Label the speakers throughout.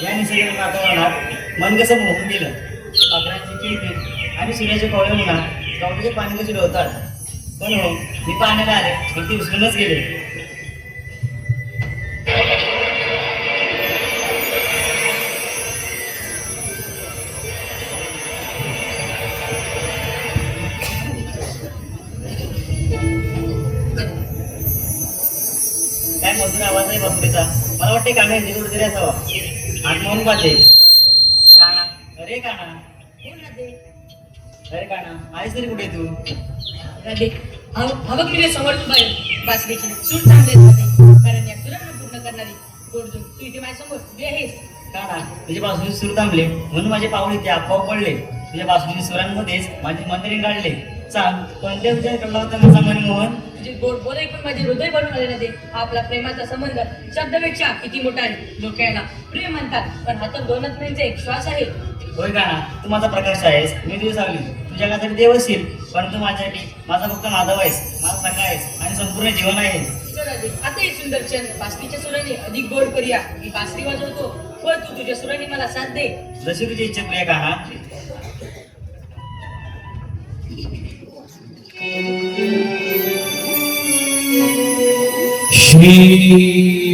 Speaker 1: या निसर्ग वातावरणात मन कसं मोहून गेलं. पाखरांची किलबिल आणि सूर्याचे कोवळे उन्हात गावठीचे पाणी कसे डोलतात. पण हो, मी पाण्याला आले पण ती विसरूनच गेले. काय मधुर आवाज आहे बासुरीचा. मला वाटते काना हिंदी कुठेतरी असावा. आत म्हणून पाहते. काना, अरे काना, अरे काना, आहेस तरी कुठे तू?
Speaker 2: हवं की समोर बाहेर बासरीची सूट थांबले कारण या सुरांना पूर्ण करणारी गोडजून तू इथे माझ्या समोर उभी आहेस.
Speaker 1: काना, तुझ्या बासुरीचे सूर थांबले म्हणून माझे पाऊल इथे आपोआप पडले. तुझ्या बासुरीच्या सुरांमध्येच माझे मंदिर गाडले. सांग, कोणत्या विचार करला होता माझा मनमोहन?
Speaker 2: तुझे गोड बोलही पण माझे हृदय भरून आले ना ते. आपला प्रेमाचा संबंध शब्दापेक्षा किती मोठा आहे. लोकांना प्रेम म्हणतात पण हा तर दोनच म्हणजे एक श्वास आहे.
Speaker 1: होय काना, तू माझा प्रकाश आहेस. मी तुझी सावली. तू जगासाठी देव असशील पण तू माझ्यासाठी माझा फक्त माधव आहेस, माझा सखा आहेस आणि संपूर्ण जीवन आहे.
Speaker 2: चल आता एक सुंदर क्षण बासरीच्या सुराने अधिक गोड करूया. मी बासरी वाजवतो पण तू तुझ्या सुराने मला साथ दे.
Speaker 1: जशी तुझी इच्छा प्रिय काना.
Speaker 3: श्री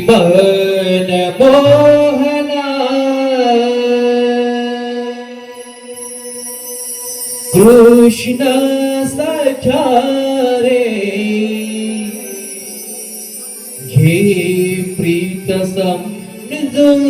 Speaker 3: मनमोहना कृष्ण सख्या रे घे प्रीत समजूनिया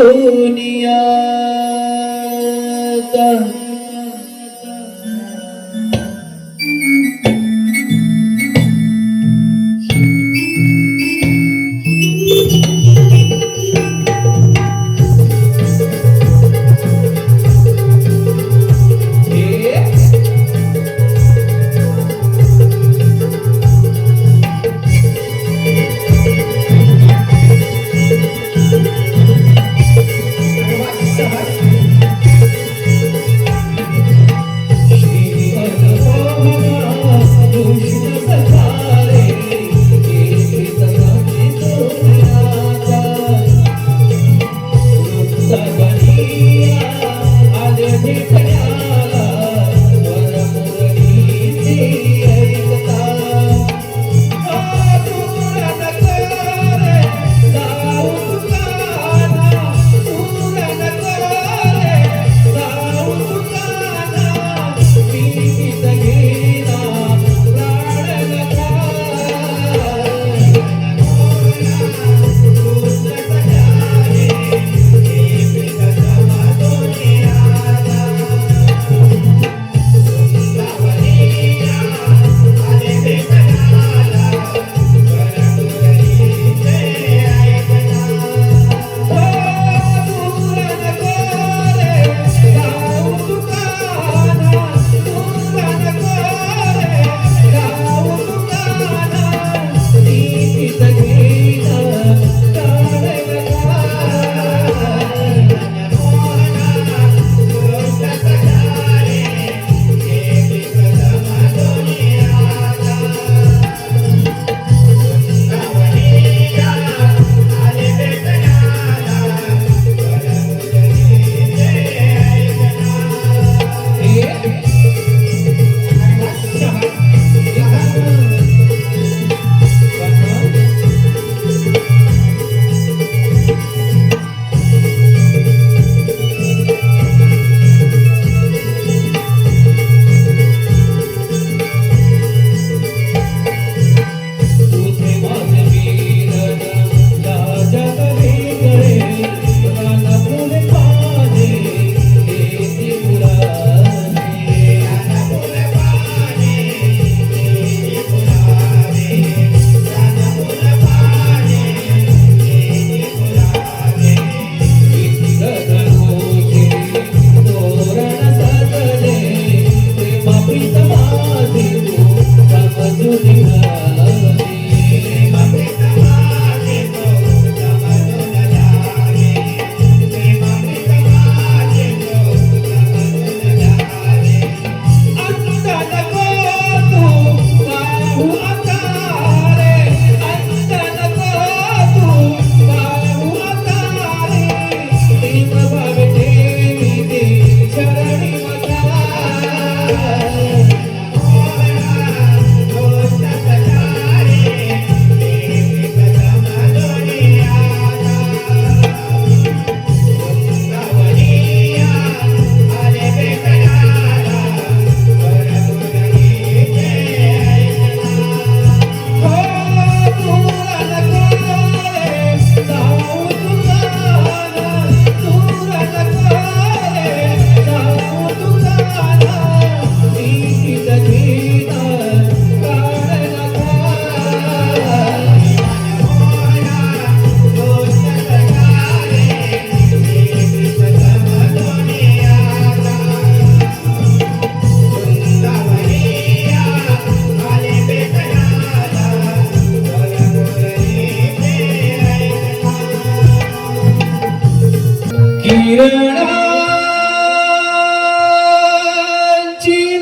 Speaker 3: किरणांची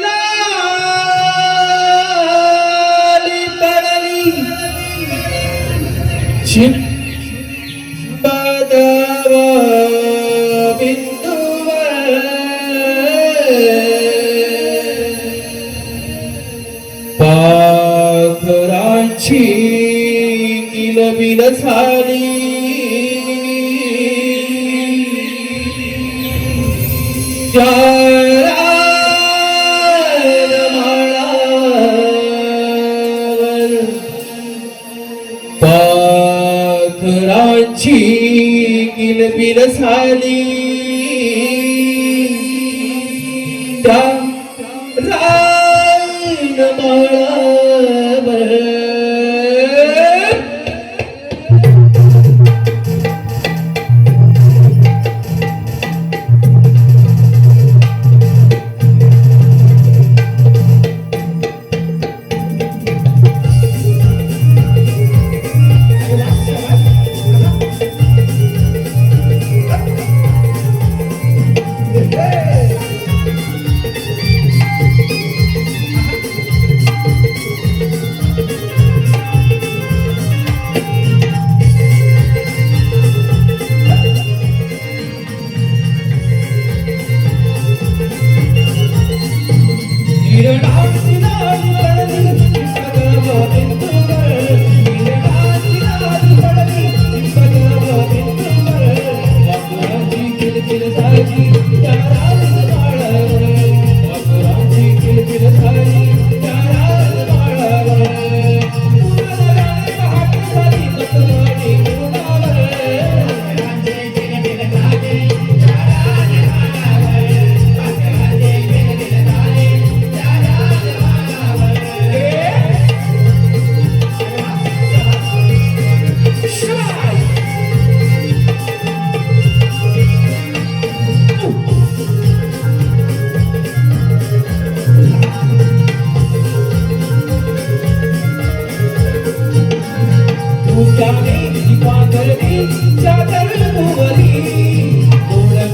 Speaker 3: लाली पडली चिंबदवा बिंदूवर पाखरांची किलबिल झाली त्या रानमाळावर पाखरांची किलबिल झाली त्या रानमाळावर किरणांची लाली पडली चिंबदवा बिंदूवर किरणांची लाली पडली चिंबदवा बिंदूवर पाखरांची किलबिल झाली त्या रानमाळावर पाखरांची किलबिल झाली त्या रानमाळावर पुराणाने पहाट झाली मतवाणी गुणावर पाखरांची किलबिल झाली त्या रानमाळावर पाखरांची किलबिल झाली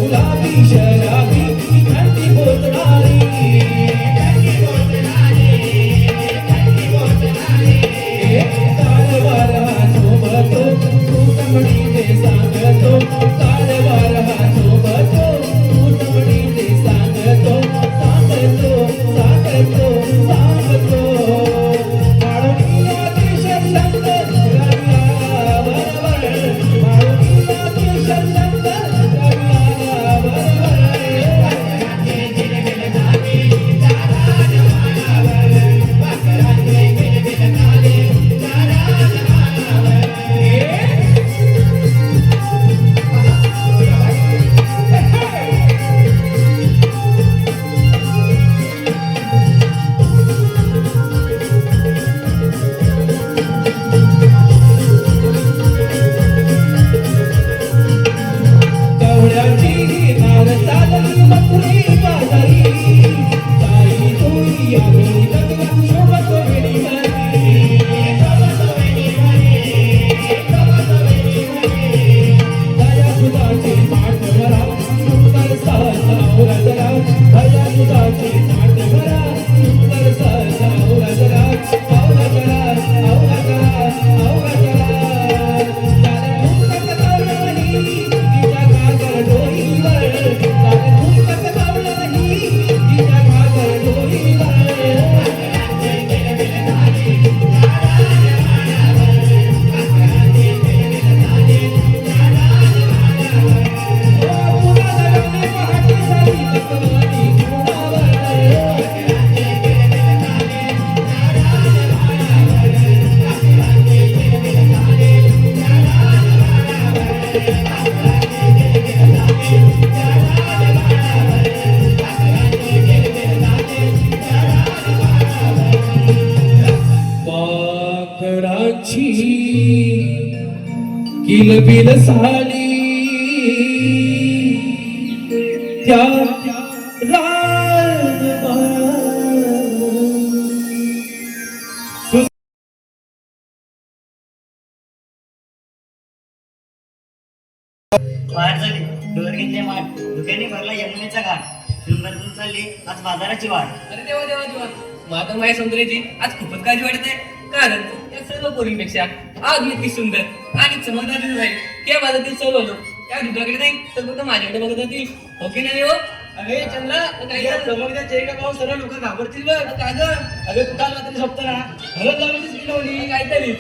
Speaker 3: गुलाबी शराबी थंडी बोलणारी तारवार हा सोबतो तू तमडीने सांगतो तारवार हा सोबतो तू तमडीने सांगतो सांगतो सांगतो सांगतो माळुनीला केशर संग रविया बरोबर माळुनीला केशर संग रविया बरोबर कवड्याची नार चालली मथुरी बाजारी ताई तोई आम्ही लग्न शोभत वेडी दया सुधाचे पाठ भरा सुंदर सावरा जरा दया सुधाचे पाठ भरा सुंदर सावरा जरा आवरा जरा आवरा जरा आवरा जरा पाखरांची किलबिल झाली त्या
Speaker 1: बाहेर झाली डोर घेतले माठ दुकाने भरला यमुनेचा घाट शृंगारतून चालली आज बाजाराची वाट
Speaker 2: अरे देवा देवा देवा माझं माझ्या सौंदर्याची आज खूपच काळजी वाटते कारण या सर्व पोरींपेक्षा आज मी इतकी सुंदर आणि चमकदार दिसत आहे त्या बाजारातील सर्व लोक त्या दुधाकडे नाही तर फक्त माझ्याकडे बघत होती हो की नाही हो
Speaker 3: अरे चंद्रा या चमकत्या चेहऱ्या पाहून सर्व लोक घाबरतील बघ
Speaker 2: काय गं?
Speaker 3: अरे तू काल रात्री झोपतो ना हलत लावलीच गेली होती काहीतरीच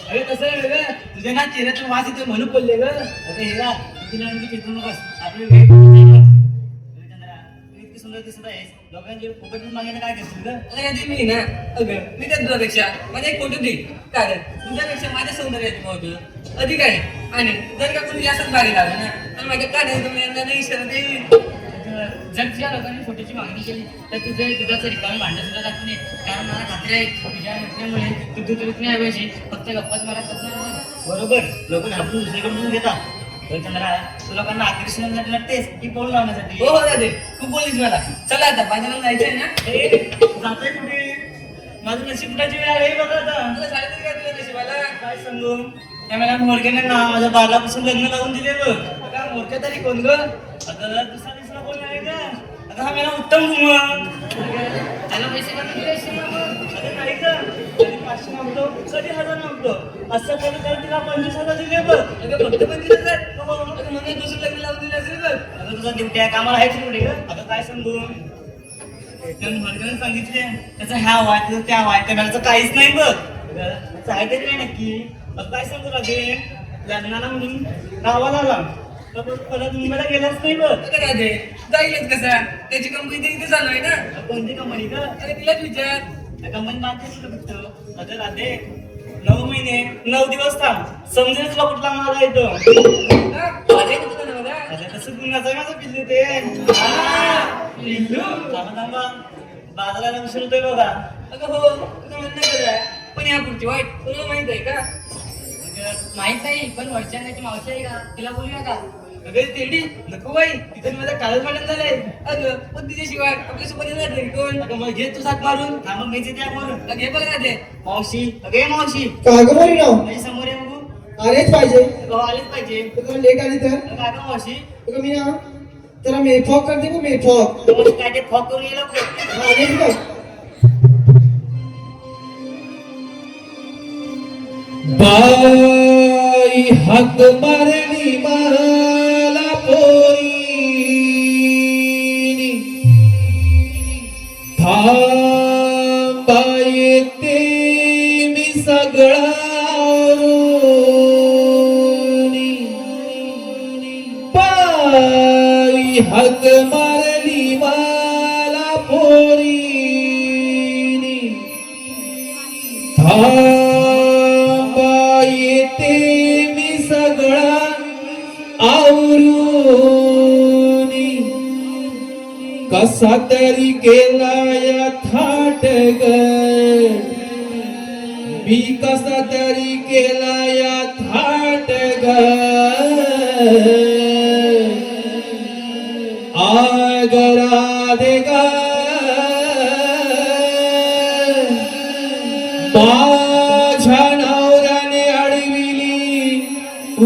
Speaker 3: अरे कसं आहे ग तुझ्या ना चेहऱ्यातून वास येतो म्हणून बोलले ग
Speaker 1: अरे हे का तिला आणखी चित्र नकोस आपली वेळ चंद्रा तू इतकी सुंदर दिसत आहेस लोकांची फुकट मागायला काय करशील ग
Speaker 2: अरे आधी मी ना अगं मी त्या तुझ्यापेक्षा माझा एक फोटो देईल कारण तुझ्यापेक्षा माझ्या सौंदर्याचे महत्व अधिक आहे आणि जर का तुम्ही जास्तच भारी लागलं ना तर माझ्या काढायला तुम्ही यांना नाही इशारा देईल
Speaker 1: जर तुझ्या लोकांनी फोटोची मागणी केली तर तुझं दुधाचं रिकामी भांडं सुद्धा लागत नाही कारण मला खात्री आहे तुझ्या नसल्यामुळे तू दूध विकणे ऐवजी फक्त गप्पाच मारत असणार नाही. बरोबर लोक घाबरून दुसरीकडून घेतात तर चंद्रा तू लोकांना आकर्षण नटतेस की पळून लावण्यासाठी
Speaker 2: हो हो दादे तू बोलीस मला चला आता बाजारात जायचंय ना
Speaker 1: जातोय कुठे माझं नशीब कुठाची वेळ आहे बघा आता
Speaker 2: तुला सांगितलं का तुला नशिबाला
Speaker 1: काय सांगू त्या मला मोडक्याने ना माझ्या बालापासून लग्न लावून दिले बघ
Speaker 3: आता मोठ्या तरी कोण ग
Speaker 1: आता दुसरा दिसला कोण आहे का आता हा मला उत्तम घुमन
Speaker 2: त्याला पैसे कमी दिले असतील ना मग.
Speaker 1: अरे नाही का कधी 500 मागतो कधी 1000 मागतो असं कधी तर तिला 25,000 दिले बघ
Speaker 2: अगं फक्त 25,000? अगं म्हणून दुसरं लग्न लावून दिलं असेल बघ.
Speaker 1: आता तुझा ड्युटी आहे कामाला आहेच कुठे का आता काय सांगू एकदम भडकन सांगितले त्याचा ह्या वाय त्याचा त्या वाय त्या वेळेचं काहीच नाही बघ त्याचं आहे तरी नाही नक्की आता काय सांगू लागेल लग्नाला म्हणून गावाला आला तर परत मुंबईला गेलाच नाही बघ
Speaker 2: अगं राधे जाईलच कसा त्याची कंपनी तर इथे चालू आहे ना
Speaker 1: कोणती कंपनी का
Speaker 2: अरे तिलाच विचार
Speaker 1: कंपनी मागते तुला भेटतो आता राहते 9 महिने 9 दिवस थांब समजेल तुला कुठला माल येतो
Speaker 2: हा? माझ्या इथे तुला नवरा?
Speaker 1: आता कसं गुन्हाचं माझं पिल्लू ते थांबा बाजाराला विसरतोय बघा
Speaker 2: अगं हो तुझं म्हणणं खरं आहे पण यापुढची वाईट तुला माहित आहे का
Speaker 1: माहित नाही पण वरच्या मावशी आहे का तिला बोलूया का
Speaker 3: अगं तेडी नको बाई तिथे माझा काळच मॅडम झालंय
Speaker 2: अगं पण तिच्याशिवाय आपल्यासोबत येणार नाही कोण
Speaker 3: अगं मग घे तू साथ मारून
Speaker 1: थांबा मीच त्या बोलून
Speaker 2: अगं हे बघ राधे
Speaker 1: मावशी अगे मावशी
Speaker 4: काय ग बरी नाव
Speaker 1: माझ्या समोर आहे बघू
Speaker 4: आलेच पाहिजे
Speaker 1: भाऊ आलेच पाहिजे
Speaker 4: तुला लेट आली तर
Speaker 1: काय का मावशी
Speaker 4: तुला मी ना त्याला मेथॉक करते बघ मेथॉक
Speaker 1: मावशी काय ते फॉक करून गेला बघ.
Speaker 4: आलेच बघ
Speaker 3: बाई हाक मारली मला पोरी थांबा येते मी सगळा बाई हाक मारली मला पोरी थांबा येते मी सगळा आवरून कसा तरी गेला या थाट ग मी कसा तरी गेला या थाट ग आगरा दे गा माझ्या नवऱ्याने अडविली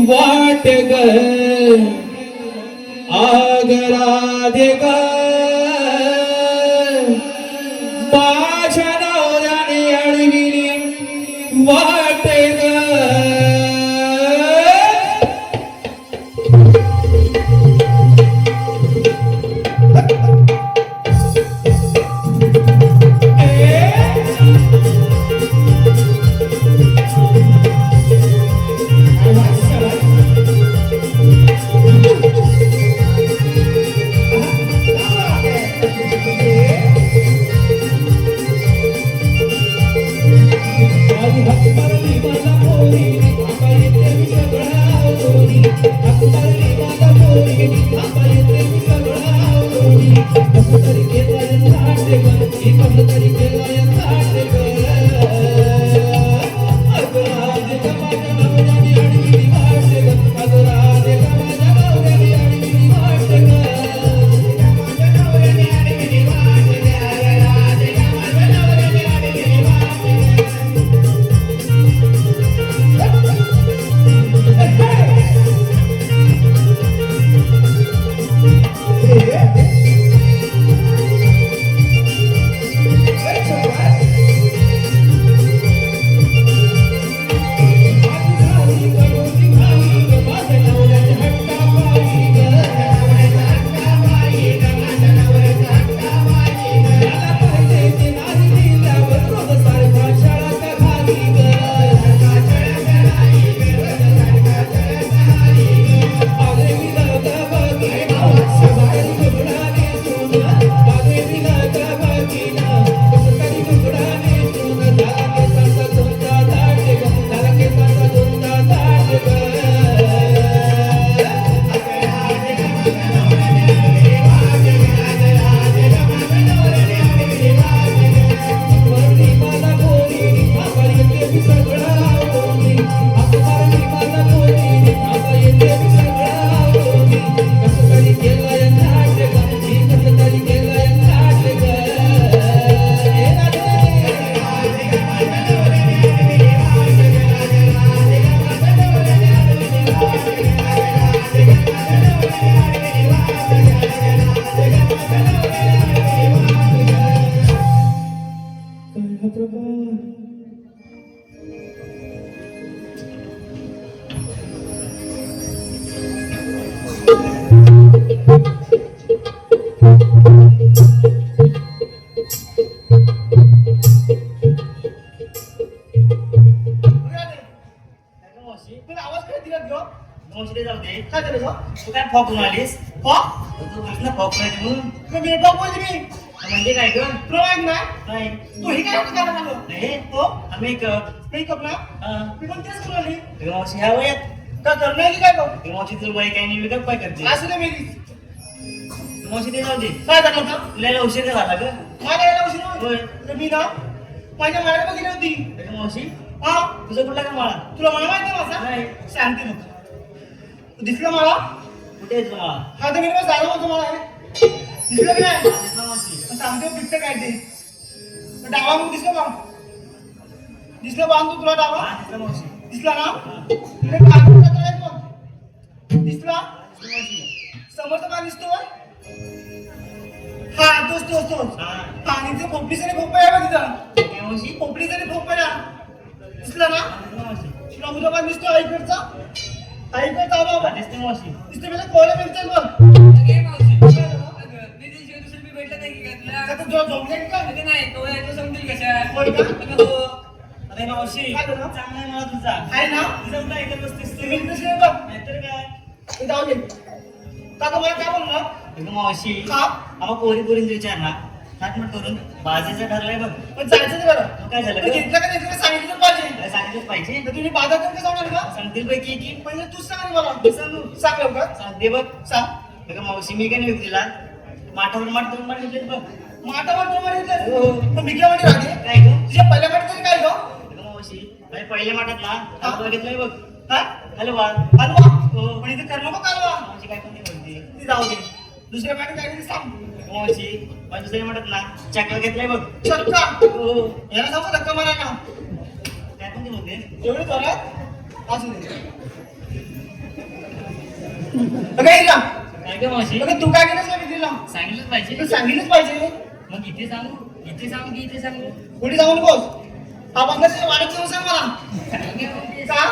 Speaker 3: वाट ग आगरा दे ग माझ्या नवऱ्याने अडविली वाट ग काय हा प्रकार?
Speaker 4: पण आवाज काय दिला गं?
Speaker 1: मावशी जाऊ दे.
Speaker 4: काय झालं गं?
Speaker 1: तू काय फॉक आलीस?
Speaker 4: फॉक?
Speaker 1: तू म्हटलं फॉक नाही म्हणून.
Speaker 4: मी बेफॉक बोलली मी.
Speaker 1: म्हणजे काय ग?
Speaker 4: तुला माहित नाही?
Speaker 1: नाही.
Speaker 4: तू हे काय होतं करायला लागलं?
Speaker 1: नाही.
Speaker 4: हो?
Speaker 1: आम्ही एक
Speaker 4: मेकअप ना? मी पण तेच करून आली.
Speaker 1: मावशी ह्या वयात
Speaker 4: का करणं आहे की काय गं?
Speaker 1: मावशी तुझं वय काय नाही काय करते
Speaker 4: असू दे मेरी.
Speaker 1: मावशी ते जाऊ दे.
Speaker 4: काय झालं होतं?
Speaker 1: तुला उशीर झाला ग.
Speaker 4: मला यायला उशीर होईल.
Speaker 1: होय.
Speaker 4: तर मी ना माझ्या माळ्याला बघितली होती.
Speaker 1: त्याच्या मावशी
Speaker 4: हा?
Speaker 1: तुझा कुठला का माळा?
Speaker 4: तुला मला माहिती आहे माझा?
Speaker 1: नाही.
Speaker 4: सांगते मग. तू दिसला मला?
Speaker 1: कुठे आहे तुझा माळा?
Speaker 4: हा तर मी ना जायला होतो मला आहे. दिसलं की नाही?
Speaker 1: दिसला मावशी.
Speaker 4: पण सांगते पिक्चर काय ते. तर डावा मग दिसलं का? दिसलं बांध तू तुला डावा?
Speaker 1: हा, दिसला मावशी.
Speaker 4: दिसला ना? तुला काढून जाता येत मग. दिसला?
Speaker 1: दिसला मावशी.
Speaker 4: समोरचा का दिसतोय? हा तोच.
Speaker 1: हा.
Speaker 4: पाणीचे पोपडीचे खोपा आहे बघ तिथं.
Speaker 1: काय मावशी?
Speaker 4: पोपडीचे खोपा दिसला ना?
Speaker 1: दिसला मावशी.
Speaker 4: तुला उद्या पण दिसतो आईकडचा? आईकडचा बाबा.
Speaker 1: हा, दिसते मावशी.
Speaker 4: दिसते मला कोळा मिळतील बघ.
Speaker 2: अगे मावशी अगं, मी ते शिवाय दुसरं बी भेटलं नाही की का
Speaker 4: आता
Speaker 2: तुला?
Speaker 4: तुला झोपले का?
Speaker 2: अगं नाही तो यायचं समजेल कशा
Speaker 4: होय का?
Speaker 2: अगं हो
Speaker 1: अरे मावशी
Speaker 4: काय झालं?
Speaker 1: चांगला आहे मला तुझा.
Speaker 4: आहे ना?
Speaker 1: तुझं काय ऐकत बसतेस
Speaker 4: तुम्ही
Speaker 1: तू?
Speaker 4: कसे बघ.
Speaker 1: नाहीतर काय?
Speaker 4: ते जाऊ दे. काका मला काय बोलणार?
Speaker 1: अगं मावशी
Speaker 4: का?
Speaker 1: आम्हा पोरींचा विचार ना थाटमट करून बाजीचं ठरलंय बघ.
Speaker 4: पण जायचं ते बरं.
Speaker 1: मग काय झालं
Speaker 4: पण
Speaker 1: ग?
Speaker 4: घेतलं का नाही सांगितलं पाहिजे.
Speaker 1: काय सांगितलंच पाहिजे.
Speaker 4: तर तुम्ही बाजार करून जाणार का?
Speaker 1: सांगतील पैकी की
Speaker 4: पहिले तूच सांग मला.
Speaker 1: सांगू.
Speaker 4: सांग लवकर.
Speaker 1: सांगते बघ.
Speaker 4: सांग.
Speaker 1: अगं मावशी मी काय नाही विकलेला माठावर माठ दोन माठ घेतलेत बघ.
Speaker 4: माटावर दोन माटे
Speaker 1: हो.
Speaker 4: येतात. पण भिक्यामध्ये राहते.
Speaker 1: काय ग?
Speaker 4: तुझ्या पहिल्या माटे तरी काय गं?
Speaker 1: अगं मावशी अरे पहिल्या माठात ना हलवा घेतलाय बघ.
Speaker 4: हा?
Speaker 1: हलवा.
Speaker 4: हलवा?
Speaker 1: हो.
Speaker 4: पण इथे करणं मग हलवा.
Speaker 1: मावशी काय पण नाही म्हणते.
Speaker 4: ती जाऊ दे. दुसऱ्या माटे काय तरी सांग.
Speaker 1: अगं मावशी माझ्या दुसऱ्या माठात ना चकला घेतलाय बघ.
Speaker 4: चक्का.
Speaker 1: हो.
Speaker 4: याला सांगू धक्का मारा ना.
Speaker 1: काय पण नाही म्हणते.
Speaker 4: एवढं जोरात? असू दे. अगं इला.
Speaker 1: काय ग मावशी
Speaker 4: अगं तू काय केलंस का विक्रीला?
Speaker 1: सांगितलंच पाहिजे.
Speaker 4: तू सांगितलंच पाहिजे.
Speaker 1: मग इथे सांगू की इथे सांगू.
Speaker 4: पुढे जाऊ नकोस. हा बंद वाढत जाऊ सांग मला. का?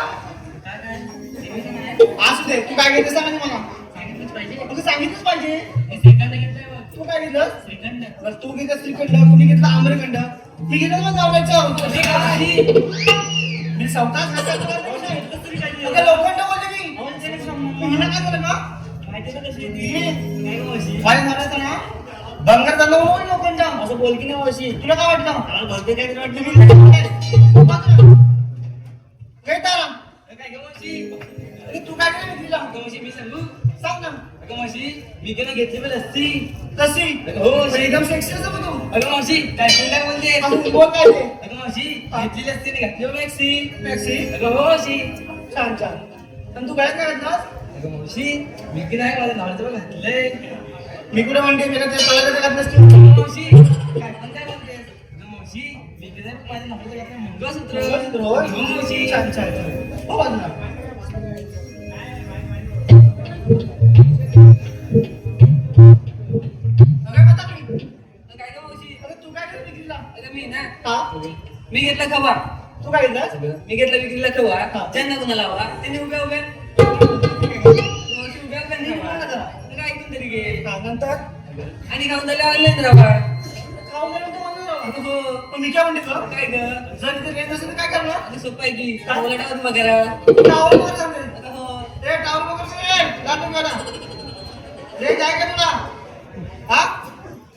Speaker 1: काय काय? Division आहे.
Speaker 4: असू दे. तू काय घेतलं सांग मला.
Speaker 1: सांगितलंच पाहिजे.
Speaker 4: तू सांगितलंच पाहिजे.
Speaker 1: मी श्रीखंड घेतलाय बघ.
Speaker 4: तू काय घेतलं?
Speaker 1: श्रीखंड.
Speaker 4: बरं, तू घेतलं श्रीखंड, कुणी घेतलं आम्रखंड. मी घेतलं मग जावयाचं. मी सावकाश हातात बोलले. अगं लोखंड बोलले मी. मग हिला काय झालं का?
Speaker 1: माहिती का कशी आहे ती? काय ग मावशी?
Speaker 4: माझ्या झाडाचं ना बंगार चाललं म्हणून लोखंड.
Speaker 1: असं बोल की नाही मावशी.
Speaker 4: तुला काय वाटलं?
Speaker 1: आम्हाला भलते काय वाटलं
Speaker 4: तुम्ही
Speaker 1: मी.
Speaker 4: काय तारा?
Speaker 2: काय ग मावशी
Speaker 4: अरे तू काय केलं विक्रीला?
Speaker 2: अगं मावशी मी सांगू
Speaker 4: सांग ना.
Speaker 2: अगं मावशी मी काय घेतली बरं लस्सी
Speaker 4: कशी?
Speaker 2: हो.
Speaker 4: पण एकदम सेक्सी असं तू.
Speaker 2: अगं मावशी काय तू काय बोलते
Speaker 4: अजून बोल काय ते?
Speaker 2: अगं मावशी घेतली लस्सी नाही घातली हो मॅक्सी
Speaker 4: टॅक्सी?
Speaker 2: अगं हो मावशी
Speaker 4: छान छान. आणि तू काय घातलास?
Speaker 2: अगं मावशी मी की नाही माझ्या नवऱ्याचं पण घातलंय
Speaker 4: मी कुठे म्हणते मी त्या तळ्यात घात नसते.
Speaker 2: अगं मावशी काय पण काय बोलतेस अगं मावशी मी की नाही माझ्या नवऱ्याचं घातलं मंगळसूत्र
Speaker 4: मंगळसूत्र, होय?
Speaker 2: हो मावशी
Speaker 4: छान छान छान. हो बाजूला. अगं बताकडी.
Speaker 2: अगं काय ग मावशी
Speaker 4: अगं तू काय केलं विक्रीला?
Speaker 2: अगं मी ना
Speaker 4: हा?
Speaker 2: मी घेतला खवा
Speaker 4: तू काय घेतलास?
Speaker 2: मी घेतला विक्रीला खवा
Speaker 4: हा.
Speaker 2: ज्यांना कोणाला हवा त्यांनी उभ्या उभ्या मावशी उभ्या उभ्या
Speaker 4: मी
Speaker 2: खावा.
Speaker 4: बोलला जरा.
Speaker 2: अगं ऐकून तरी घे
Speaker 4: हा, नंतर
Speaker 2: आणि खाऊन झाले ऑनलाईन राहा
Speaker 4: खाऊ नये म्हणतो म्हणून राव.
Speaker 2: अगं हो
Speaker 4: पण मी काय म्हणते तुला?
Speaker 2: काय ग
Speaker 4: जर इथे रेंज नसेल तर काय करणार?
Speaker 2: अगं सोपं आहे की टावला टावर वगैरे
Speaker 4: टावर वर सांगते.
Speaker 2: अगं हो
Speaker 4: ए टावर बघ कसं आहे. लाटून गेला. रेंज आहे का तुला? हा?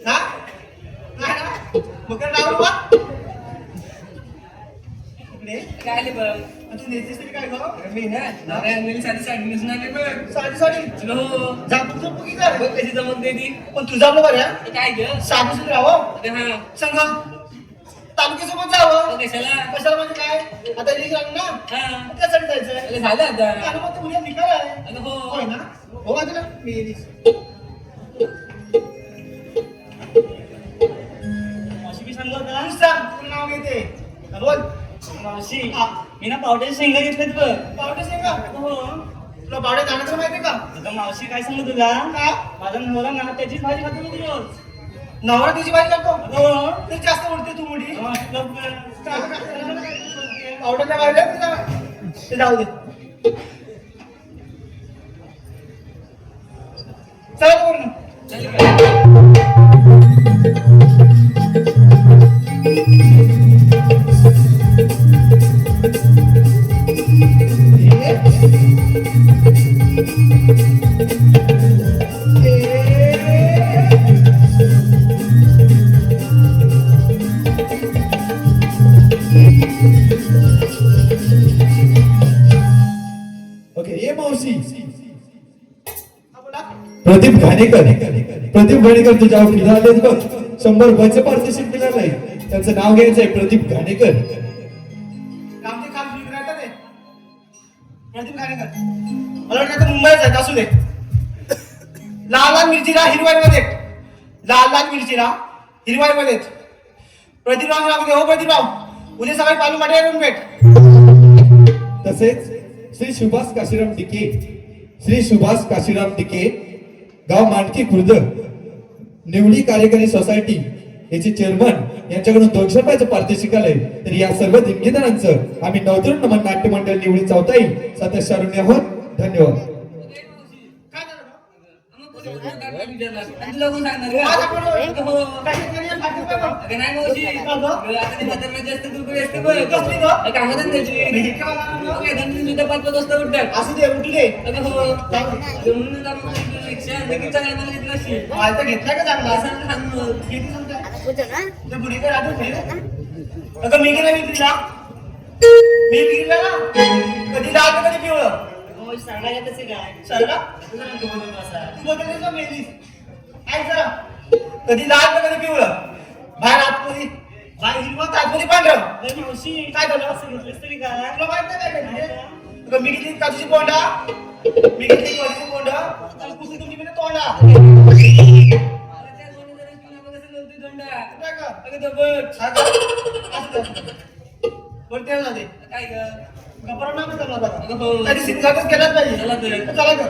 Speaker 4: हा? नाही ना? मग काय टावर वर? इकडे.
Speaker 2: काय आले बघ
Speaker 4: आणि तू नेतेस तरी काय गं?
Speaker 2: अगं मी ना नवऱ्या मुली साधी साडी नेसून आले बघ
Speaker 4: साधी साडी.
Speaker 2: अगं हो
Speaker 4: जापू झोपू की काय?
Speaker 2: बघ कशी जमत ती
Speaker 4: पण तुझं आपलं बरं आहे.
Speaker 2: काय ग
Speaker 4: साधू सुद्धा राहावं.
Speaker 2: अगं हा
Speaker 4: संघ तालुक्यासोबत जावं.
Speaker 2: अगं कशाला
Speaker 4: कशाला म्हणजे काय? आता इलेक्शन लागलं ना?
Speaker 2: हा
Speaker 4: त्यासाठी जायचंय.
Speaker 2: अगं झालं आता
Speaker 4: आणि मग तू उद्या निकाल आहे.
Speaker 2: अगं हो
Speaker 4: होय ना? हो वाटलं? मी येईन.
Speaker 1: मावशी मी सांगू का?
Speaker 4: तू सांग, तुला नाव घेते. बोल.
Speaker 1: मावशी
Speaker 4: हा.
Speaker 1: मी ना पावट्याचे शेंगा घेतलेत बघ.
Speaker 4: पावटे शेंगा.
Speaker 1: हो.
Speaker 4: तुला बावड्या जाण्याचं माहितीये का?
Speaker 1: आता मावशी काय सांगू तुला
Speaker 4: का?
Speaker 1: माझा नवरा ना त्याचीच भाजी खातो मी रोज.
Speaker 4: नवरा तुझी बाई करतो
Speaker 1: हो.
Speaker 4: ते जास्त उडते तू मुडी
Speaker 1: हा,
Speaker 4: बावड्याच्या बाहेर आहे तुझा. ते जाऊ दे. चला बरं.
Speaker 3: ओके ये मावशी
Speaker 4: हा, बोला.
Speaker 3: प्रदीप घाणेकर तुझ्या फिरा आलेत बघ 100 रुपयाचं पारितोषिक मिळालं आहे. त्यांचं नाव घ्यायचंय प्रदीप घाणेकर.
Speaker 4: रामजी खान फिल्म रायटर आहे. प्रदीप खानेकर. मला वाटतं आता मुंबईच आहे. असू दे. लाल लाल मिरचीला हिरवाईमध्ये. लाल लाल मिरचीला हिरवाईमध्ये. प्रदीपराव सांगते हो प्रदीपराव उद्या सकाळी पालू माटे येऊन भेट.
Speaker 3: तसेच श्री सुभाष काशीराम टिके गाव मांडकी खुर्द निवडी कार्यकारी सोसायटी याचे चेअरमन यांच्याकडून 200 रुपयाचं पारितोषिक आलंय. तर या सर्व दिग्गजांचं आम्ही नवतरुण नमन नाट्य मंडळ निवडी चौथाई सदस्यारुणी आहोत. धन्यवाद.
Speaker 4: काय झालं?
Speaker 2: तुला कोण सांगणार का?
Speaker 4: माझा फोटो.
Speaker 2: हो.
Speaker 4: कशात तरी एक पाकिट बघा.
Speaker 2: अगं नाही मावशी.
Speaker 4: का गं?
Speaker 2: आता ते म्हातारं जास्त कुरकुरी असते बघ.
Speaker 4: कसली गं?
Speaker 2: कामात त्याची
Speaker 4: हे केव्हा लागलं?
Speaker 2: ओके, धंदे सुद्धा 5-5 वाजता उठतात.
Speaker 4: असू दे उठू दे.
Speaker 2: अगं हो. म्हणूनच आपण रिक्षा लगेच चांगला घेतला असेल.
Speaker 4: माल तर घेतलाय का चांगला?
Speaker 2: असं सांग मग.
Speaker 4: किती सांगताय? ते बुढी काय राहतो घरी? अगं मी गेला विक्रीला. मी विक्रीला ना कधी लाल तर कधी पिवळं.
Speaker 1: मावशी सांगायला तसे काय
Speaker 4: सरला
Speaker 1: तुला नको बोलू असा.
Speaker 4: तू बदललीस का मेलीस? ऐक जरा. कधी लाल तर कधी पिवळं. बाहेर आतमध्ये बाहेर हिरवं तर आतमध्ये पांढरं.
Speaker 1: अरे मावशी
Speaker 4: काय झालं?
Speaker 1: असं घेतलंस तरी काय
Speaker 4: तुला माहित नाही काय ते? अगं मी घेतली काजूची बोंडा. मी घेतली काजूची बोंडा. आणि कुठली तुमची म्हणजे तोंडा.
Speaker 2: अगं त्या दोन्ही जणांची तुला बघ कसं लावतोय दोंडा.
Speaker 4: काय गं?
Speaker 2: अगं तो बघ.
Speaker 4: हा का? असं कर. बरं ते जाऊ दे.
Speaker 2: काय गं?
Speaker 4: गप्पा नाही करणार आता.
Speaker 2: अगं हो.
Speaker 4: कधी सिंगातच केलाच पाहिजे.
Speaker 2: चला तर.
Speaker 4: चला गं.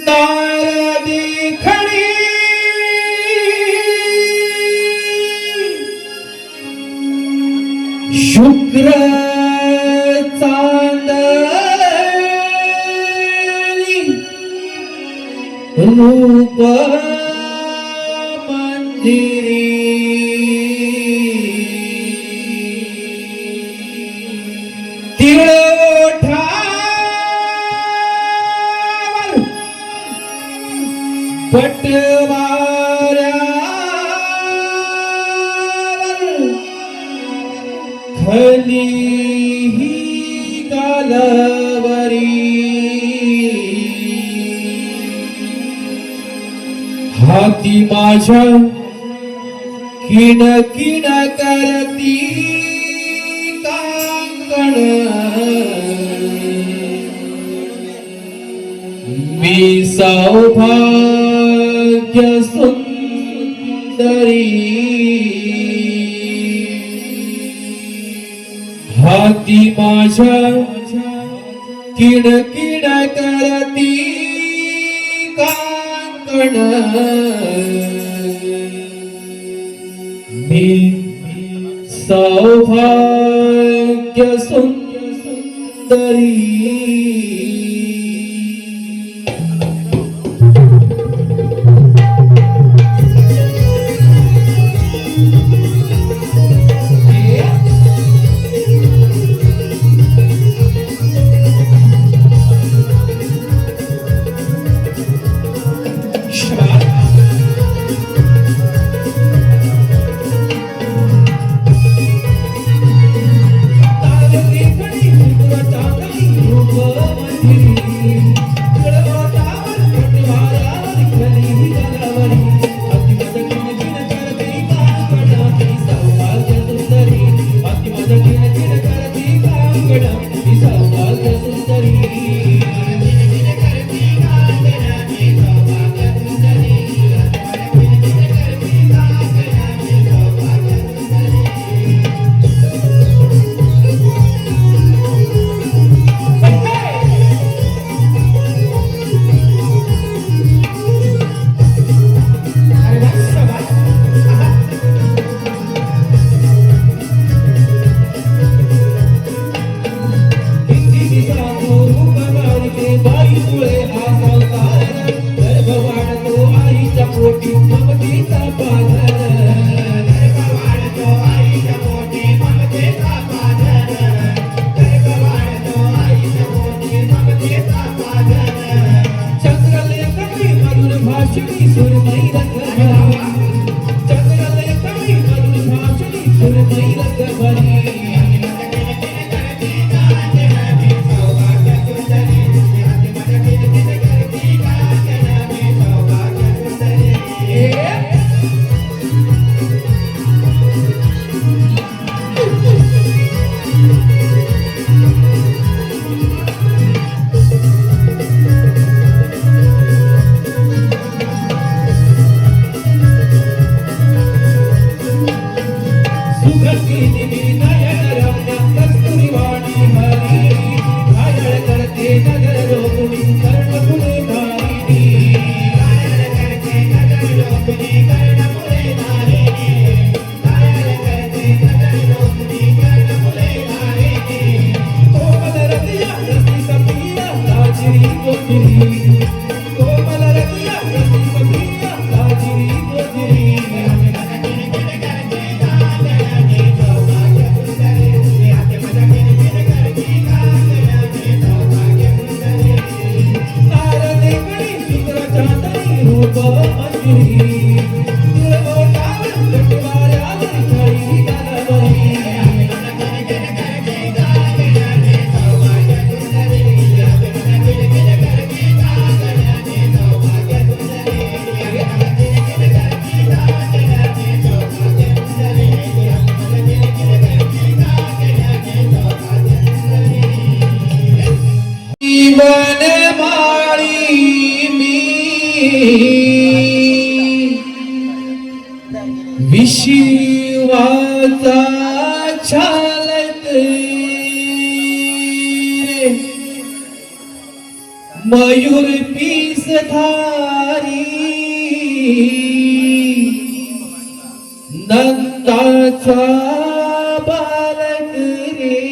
Speaker 3: नारदी खडी शुक्र चांदणी रूप मंदिरी तिळोठावर पटवाऱ्यावर खली ही गालवरी हाती माझ्या किण किण करती कांकण मी सौभाग्य सुंदरी हाती माझ्या किण किण करती कांकण मी सौभाग्य सुंदरी रूप भाषणी सुरमई रंग भरी चंद्रालय कवी मधुर भाषणी सुरमई रंग भरी विशिवाचा छालत मयूर पीस धारी नंदाचा बालक रे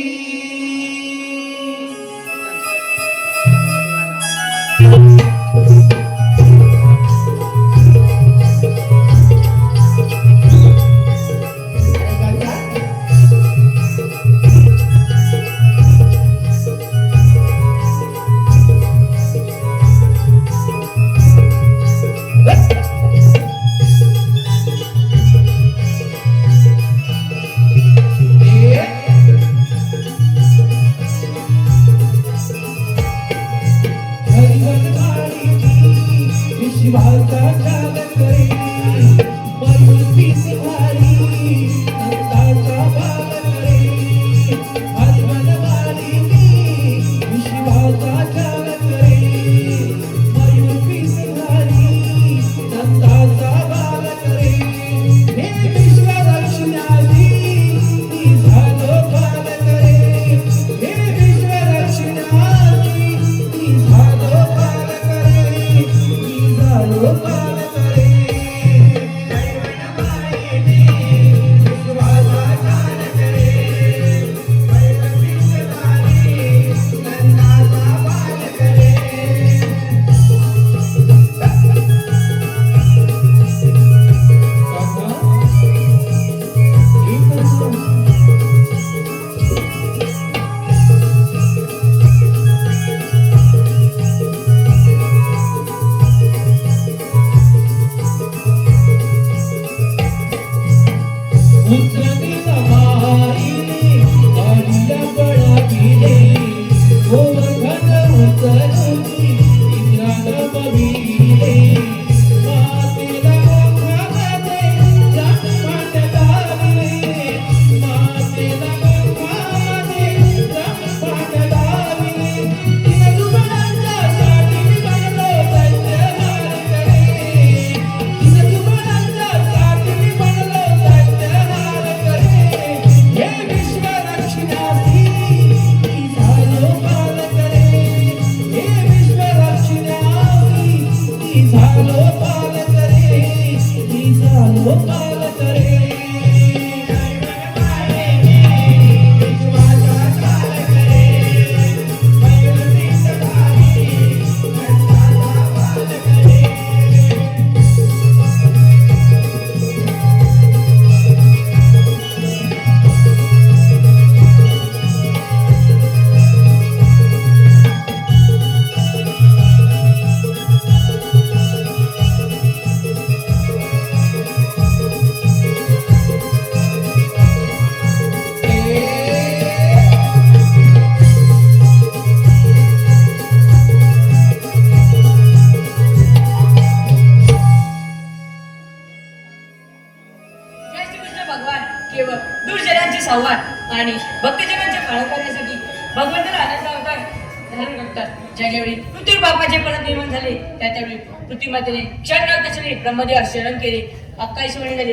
Speaker 5: ज्यावेळी पृथ्वी बापाचे परत निर्माण झाले त्यावेळी पृथ्वी मातेने क्षण त्याच्यावेळी ब्रह्मदेव हर्षण केले. अक्काईश्वरी झाले.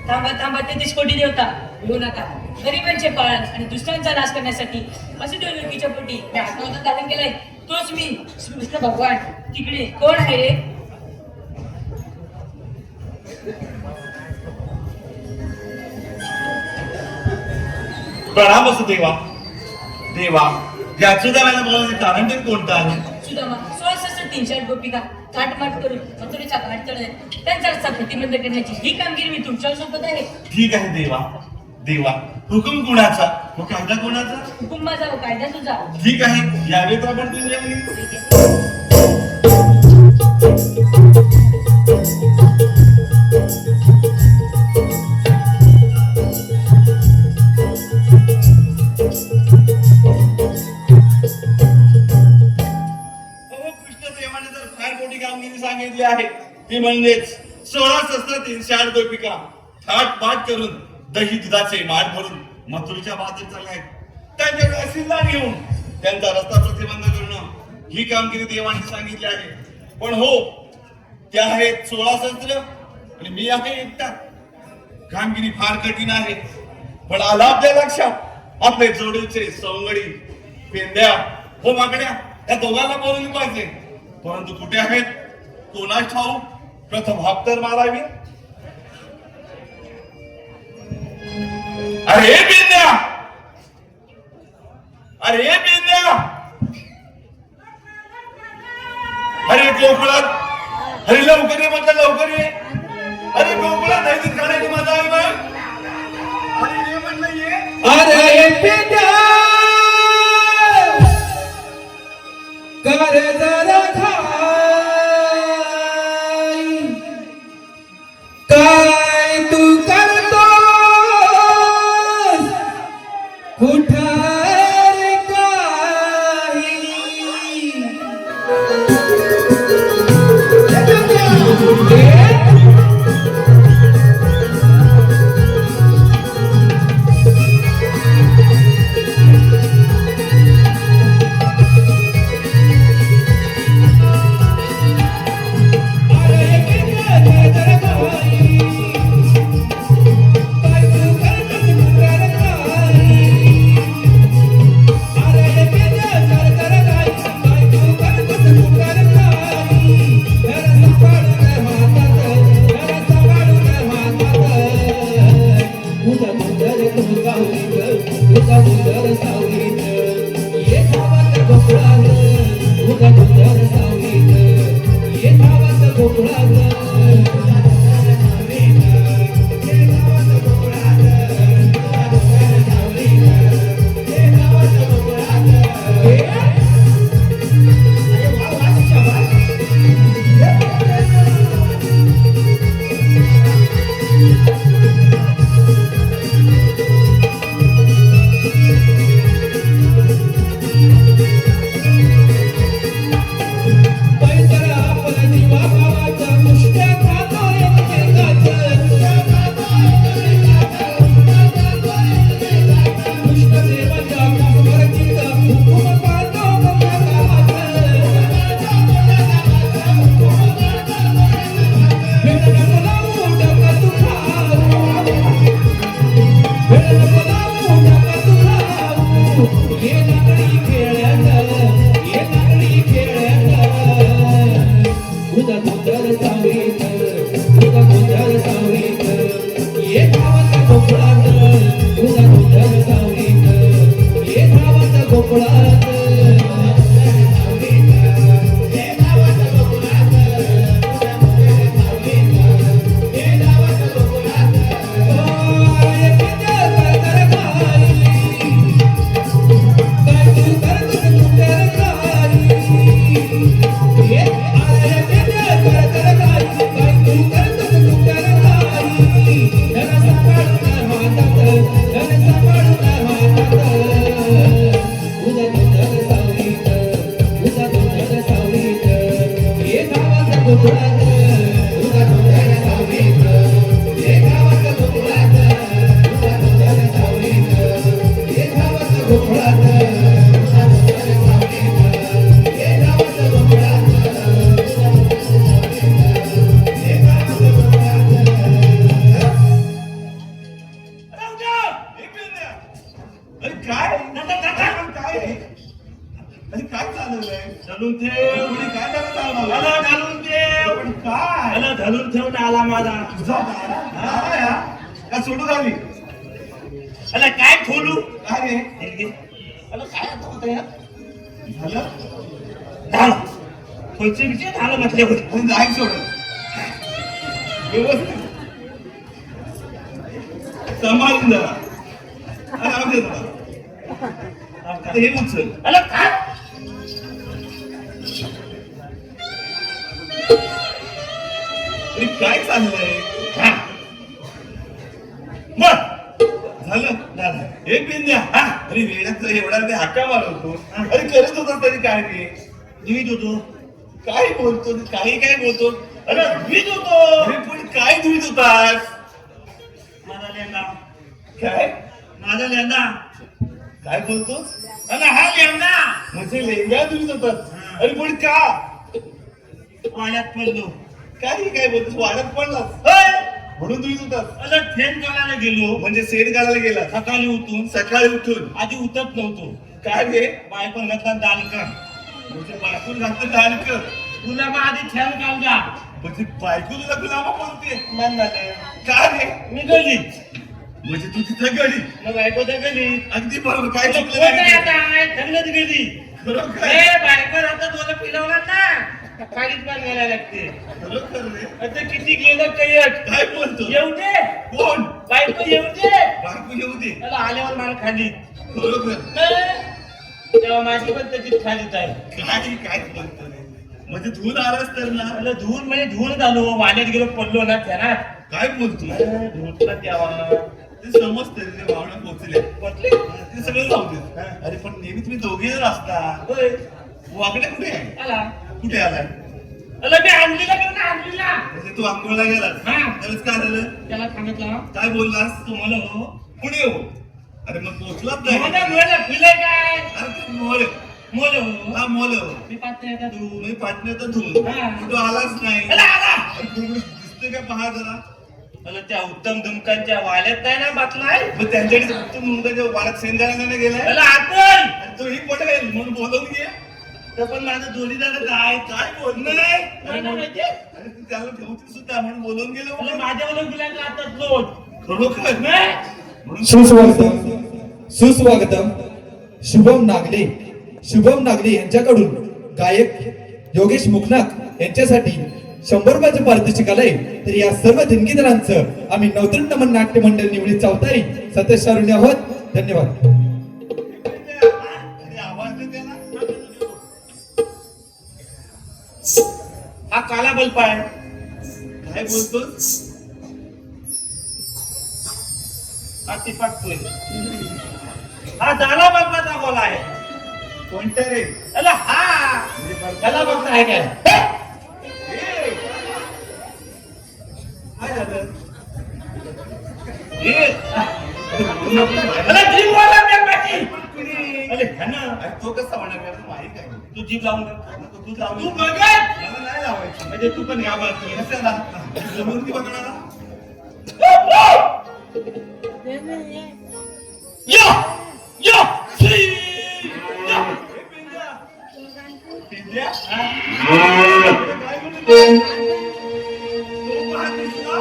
Speaker 5: थांबा थांबा 33 कोटी देवता येऊ नका. गरिबांचे पालन आणि दुसऱ्यांचा नाश करण्यासाठी असे देवलोकीच्या पोटी मी आत्महत्या धारण केलाय. तोच मी श्रीकृष्ण भगवान. तिकडे कोण आहे रे?
Speaker 6: प्रणाम असो देवा. देवा या अच्युताबाईला बोलावण्याचे कारण तरी कोणतं आहे?
Speaker 5: सुदामा 16,300 गोपिका थाटमाट करून मथुरेचा घाट चढले. त्यांचा रस्ता प्रतिबंध करण्याची ही कामगिरी मी तुमच्यावर सोबत आहे.
Speaker 6: ठीक आहे देवा. देवा हुकुम कोणाचा व कायदा कोणाचा?
Speaker 5: हुकुम माझा व कायदा तुझा.
Speaker 6: ठीक आहे यावेळी तर आपण तुझ्या कृष्णदेवाने तर फार मोठी कामगिरी सांगितली आहे. ती म्हणजेच 16,300 गोपिका थाटपाट करून दही दुधाचे माठ भरून मथुरेच्या बाहेर चालले आहेत. त्यांच्याकडे असिल्ला घेऊन त्यांचा रस्ता प्रतिबंध करणं ही कामगिरी देवाने सांगितली आहे. पण हो त्या आहेत 16 सहस्त्र आणि मी आहे एकटा. कामगिरी फार कठीण आहे. पण आला आपल्या लक्षात आपले जोडीचे सवंगडी पेंद्या हो माकड्या त्या दोघांना बोलवली पाहिजे. परंतु कुठे आहेत कोणास ठाऊ. प्रथम हाक तर मारावी. अरे पेंद्या अरे पेंद्या अरे गोकुळात अरे लवकर ये म्हटलं लवकर ये. अरे गोकुळात जायचं खाण्याची मजा आहे बघ. अरे ये म्हटलं ये.
Speaker 3: अरे पिंड्या कर जरा काय तू करतो कुठं रे काही Yeah.
Speaker 6: काय
Speaker 1: मला धरून ठेवून आला माझा
Speaker 6: तुझा दादा या का सोडू घाली
Speaker 1: अला काय खोलू
Speaker 6: काय रे
Speaker 1: हे घे. अला काय आता होतं या
Speaker 6: झालं
Speaker 1: झालं खोलचे बिचे झालं म्हटले होते
Speaker 6: आणि नाही सोडत व्यवस्थित सांभाळून जरा आराम दे जरा आता हे उचल
Speaker 1: अला काय
Speaker 6: अरे काय चाललंय
Speaker 1: हा. बर
Speaker 6: झालं
Speaker 1: झालं
Speaker 6: एक पेन द्या हा अरे वेळात एवढा ते हाका मारवतो अरे करत होता तरी काय रे
Speaker 1: धुईत होतो
Speaker 6: काय बोलतो काही काय बोलतो
Speaker 1: अरे धुईत होतो
Speaker 6: अरे पण काय धुईत होतास
Speaker 1: माझा लेंदा
Speaker 6: काय
Speaker 1: माझा लेंदा
Speaker 6: काय बोलतो
Speaker 1: अला हा लेंदा
Speaker 6: म्हणजे लेंग्या धुईत होतात अरे पण का
Speaker 1: पाण्यात पडलो
Speaker 6: काही काय बोलतोस वाढत पडलास
Speaker 1: होय.
Speaker 6: म्हणून धुईत होतास
Speaker 1: अला थेंब काढायला गेलो
Speaker 6: म्हणजे सेट घालायला गेला
Speaker 1: सकाळी उठून
Speaker 6: सकाळी उठून
Speaker 1: आधी उठत नव्हतो
Speaker 6: काय रे
Speaker 1: बायकोन घातला दालका
Speaker 6: म्हणजे बायकून घातलं डालक
Speaker 1: तुला मग आधी थेंब काढला
Speaker 6: म्हणजे बायको तुला गुलामा बोलते
Speaker 1: मन झालं
Speaker 6: का रे
Speaker 1: मी गली
Speaker 6: म्हणजे तू तिथं गडी
Speaker 1: मग बायको तर गली
Speaker 6: अगदी बरोबर काय
Speaker 1: कोण
Speaker 6: चुकलं नाही.
Speaker 1: आता थंडच गेली
Speaker 6: खरोखर
Speaker 1: ए बायको आता तुला पिलवला ना काळीच पण घालायला लागते
Speaker 6: खरोखर रे
Speaker 1: आता किती गेलं कैयट
Speaker 6: काय बोलतो
Speaker 1: येऊ दे
Speaker 6: कोण
Speaker 1: बायको येऊ दे
Speaker 6: बायको येऊ दे
Speaker 1: त्याला आल्यावर मला खाली
Speaker 6: खरोखर
Speaker 1: तेव्हा माझी पण त्याची खालीच आहे
Speaker 6: काय बोलतो रे म्हणजे धुवून आलास तर ना
Speaker 1: मला धुवून म्हणजे धुवून झालो वाण्यात गेलो पडलो ना त्याला
Speaker 6: काय बोलतो
Speaker 1: धुवून द्यावा
Speaker 6: ते समजते रे भावना पोचले
Speaker 1: म्हटले
Speaker 6: ते सगळं जाऊ दे अरे पण नेहमी तुम्ही दोघे जण असता
Speaker 1: होय
Speaker 6: वाकडे कुठे आहे
Speaker 1: आला
Speaker 6: कुठे आलाय
Speaker 1: अला मी आणलीला घेऊन आणलीला
Speaker 6: म्हणजे तू आंघोळला गेलास
Speaker 1: हा.
Speaker 6: तरच काय झालं
Speaker 1: त्याला सांगितलं
Speaker 6: काय बोललास
Speaker 1: तुम्हाला हो
Speaker 6: पुढे हो अरे मग पोचलाच नाही
Speaker 1: मला मुलं फुले काय
Speaker 6: अरे ते मोल
Speaker 1: मोल हो
Speaker 6: हा मोल हो
Speaker 1: मी पाहते आता धुवून
Speaker 6: तुम्ही पाटणे तर धुवून
Speaker 1: हा.
Speaker 6: तू आलाच नाही
Speaker 1: अला आला
Speaker 6: अरे तू दिसतोय का पहा जरा
Speaker 1: अला त्या उत्तम दुमकांच्या वाल्यात नाही ना बातलाय
Speaker 6: मग त्यांच्याकडे फक्त मुलगा वाड्यात शेंगायला गेलाय
Speaker 1: अला आपण
Speaker 6: आणि तोही पटेल म्हणून बोलवून घे
Speaker 1: तर पण माझं जोडीदार काय
Speaker 6: काय बोलणं नाही
Speaker 1: मला माहितीये
Speaker 6: अरे तू त्याला ठेवते सुद्धा म्हणून बोलवून गेलो
Speaker 1: अला माझ्यावर गुलाब आता लोट
Speaker 6: खरोखर
Speaker 1: नाही
Speaker 6: म्हणून
Speaker 3: सुस्वागतम सुस्वागतम शुभम नागले यांच्याकडून गायक योगेश मुखनाथ यांच्यासाठी 100 रुपयाचं पारितोषिक आलंय. तर या सर्व देणगीदारांचं आम्ही नवतरण नमन नाट्य मंडळ निवडीत चौथाई सतेज शारुण्य आहोत. धन्यवाद.
Speaker 6: अरे आवाज दे त्याला
Speaker 1: हा काला बल्ब आहे
Speaker 6: काय बोलतोस
Speaker 1: हा तिपाटतोय हा झाला बल्बाचा बोला आहे
Speaker 6: कोणत्या रे
Speaker 1: अला हा त्याला बघता आहे काय
Speaker 6: काय झालं
Speaker 1: हे अला जीभ वाला मेंबाची अरे खाना
Speaker 6: अरे तो कसा होणार मला माहित आहे
Speaker 1: तू जीभ लावून दे.
Speaker 6: तू लावून
Speaker 1: तू बघत
Speaker 6: मला नाही लावायचं
Speaker 1: म्हणजे तू पण घाबरतोय
Speaker 6: कशाला जमून की बघणार
Speaker 1: यो यो श्री यो
Speaker 6: पिंजऱ्या
Speaker 1: हा.
Speaker 6: काय बोलतो तो पाहतेस ना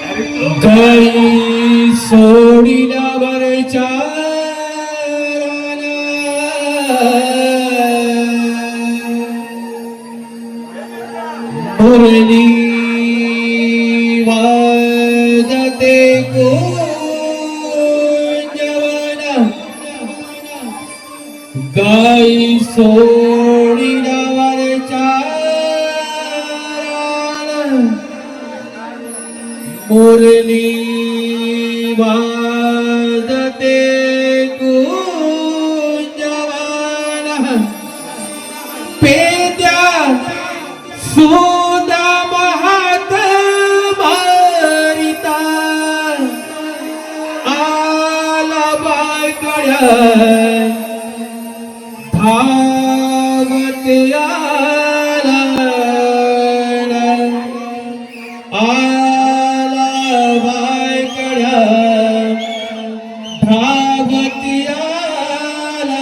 Speaker 6: अरे तो
Speaker 3: गाई सोडिल्यावरच्या मुरली वाजते गुंजवना गाई सोडिल्यावरच्या मुरली वाजते गुंजवना पेद्या सुदाम हात मारिता आला बायकड्या धावत आला आला बायकड्या धावत आला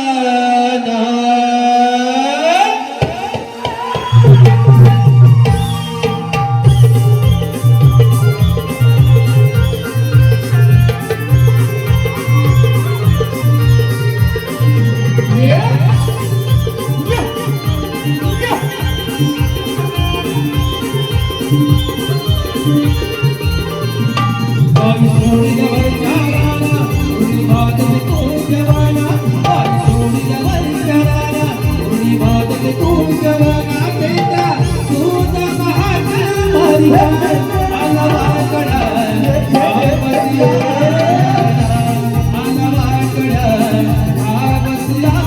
Speaker 3: बाई सोडी जवळच्या राना उडी भागते तू जवाना बाई सोडी जवळच्या राना उडी भागते तू जवाना बेटा तुझा महाग मारिया आला वाकडा बसला आला वाकडा बसला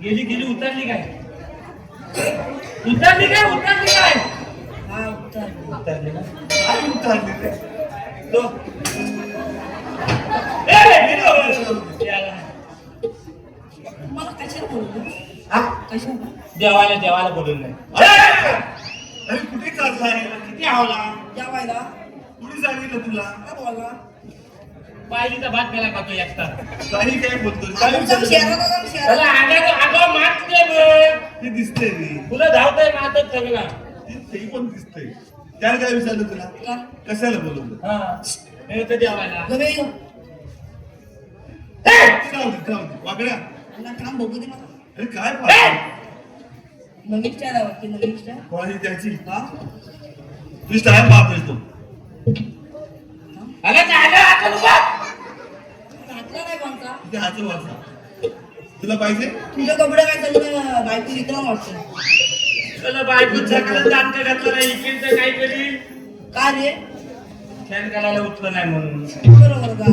Speaker 2: गेली गेली उतरली काय उतरली काय उतरली काय उतरली ना
Speaker 6: काय उतरली रे?
Speaker 2: तो याला.
Speaker 5: मला कशाला बोलतो
Speaker 2: हा?
Speaker 5: कशाला
Speaker 2: देवाला देवाला बोलून नाही
Speaker 6: अरे कुठे चाललाय किती आवला
Speaker 5: जेवायला
Speaker 6: कुणी सांगितलं तुला
Speaker 5: का बोला
Speaker 2: पाहिलीचा भात मेला खातो एकटा
Speaker 6: काही काय बोलतो
Speaker 5: जाऊन शहरात जाऊन शहरात
Speaker 2: अगं मागते बघ.
Speaker 6: ते दिसतंय रे
Speaker 2: तुला धावतंय मातच सगळा
Speaker 6: ते पण दिसतंय त्याला काय विचारलं तुला
Speaker 5: का?
Speaker 6: कशाला बोलवलं
Speaker 2: हा हे तर देवाला
Speaker 5: गमे येऊ
Speaker 6: जाऊ दे वाकड्या
Speaker 5: मला काम बघू दे मला
Speaker 6: अरे काय पाहतो
Speaker 5: नवीन स्टाईल आवडते नवीन स्टाईल
Speaker 6: कोणी त्याची हा तू स्टाईल पाहतोय तो
Speaker 2: अगं झालं आता नको.
Speaker 5: घातला नाही कोणता
Speaker 6: ते हात वाचा तुला पाहिजे
Speaker 5: तुझ्या कपडे काय चालू बायको विक्रम वाटतं
Speaker 2: तुला बायको चांगलं दान घातलं नाही इकडचं काय करी
Speaker 5: का रे
Speaker 2: फॅन करायला उठलं नाही म्हणून
Speaker 5: बरोबर का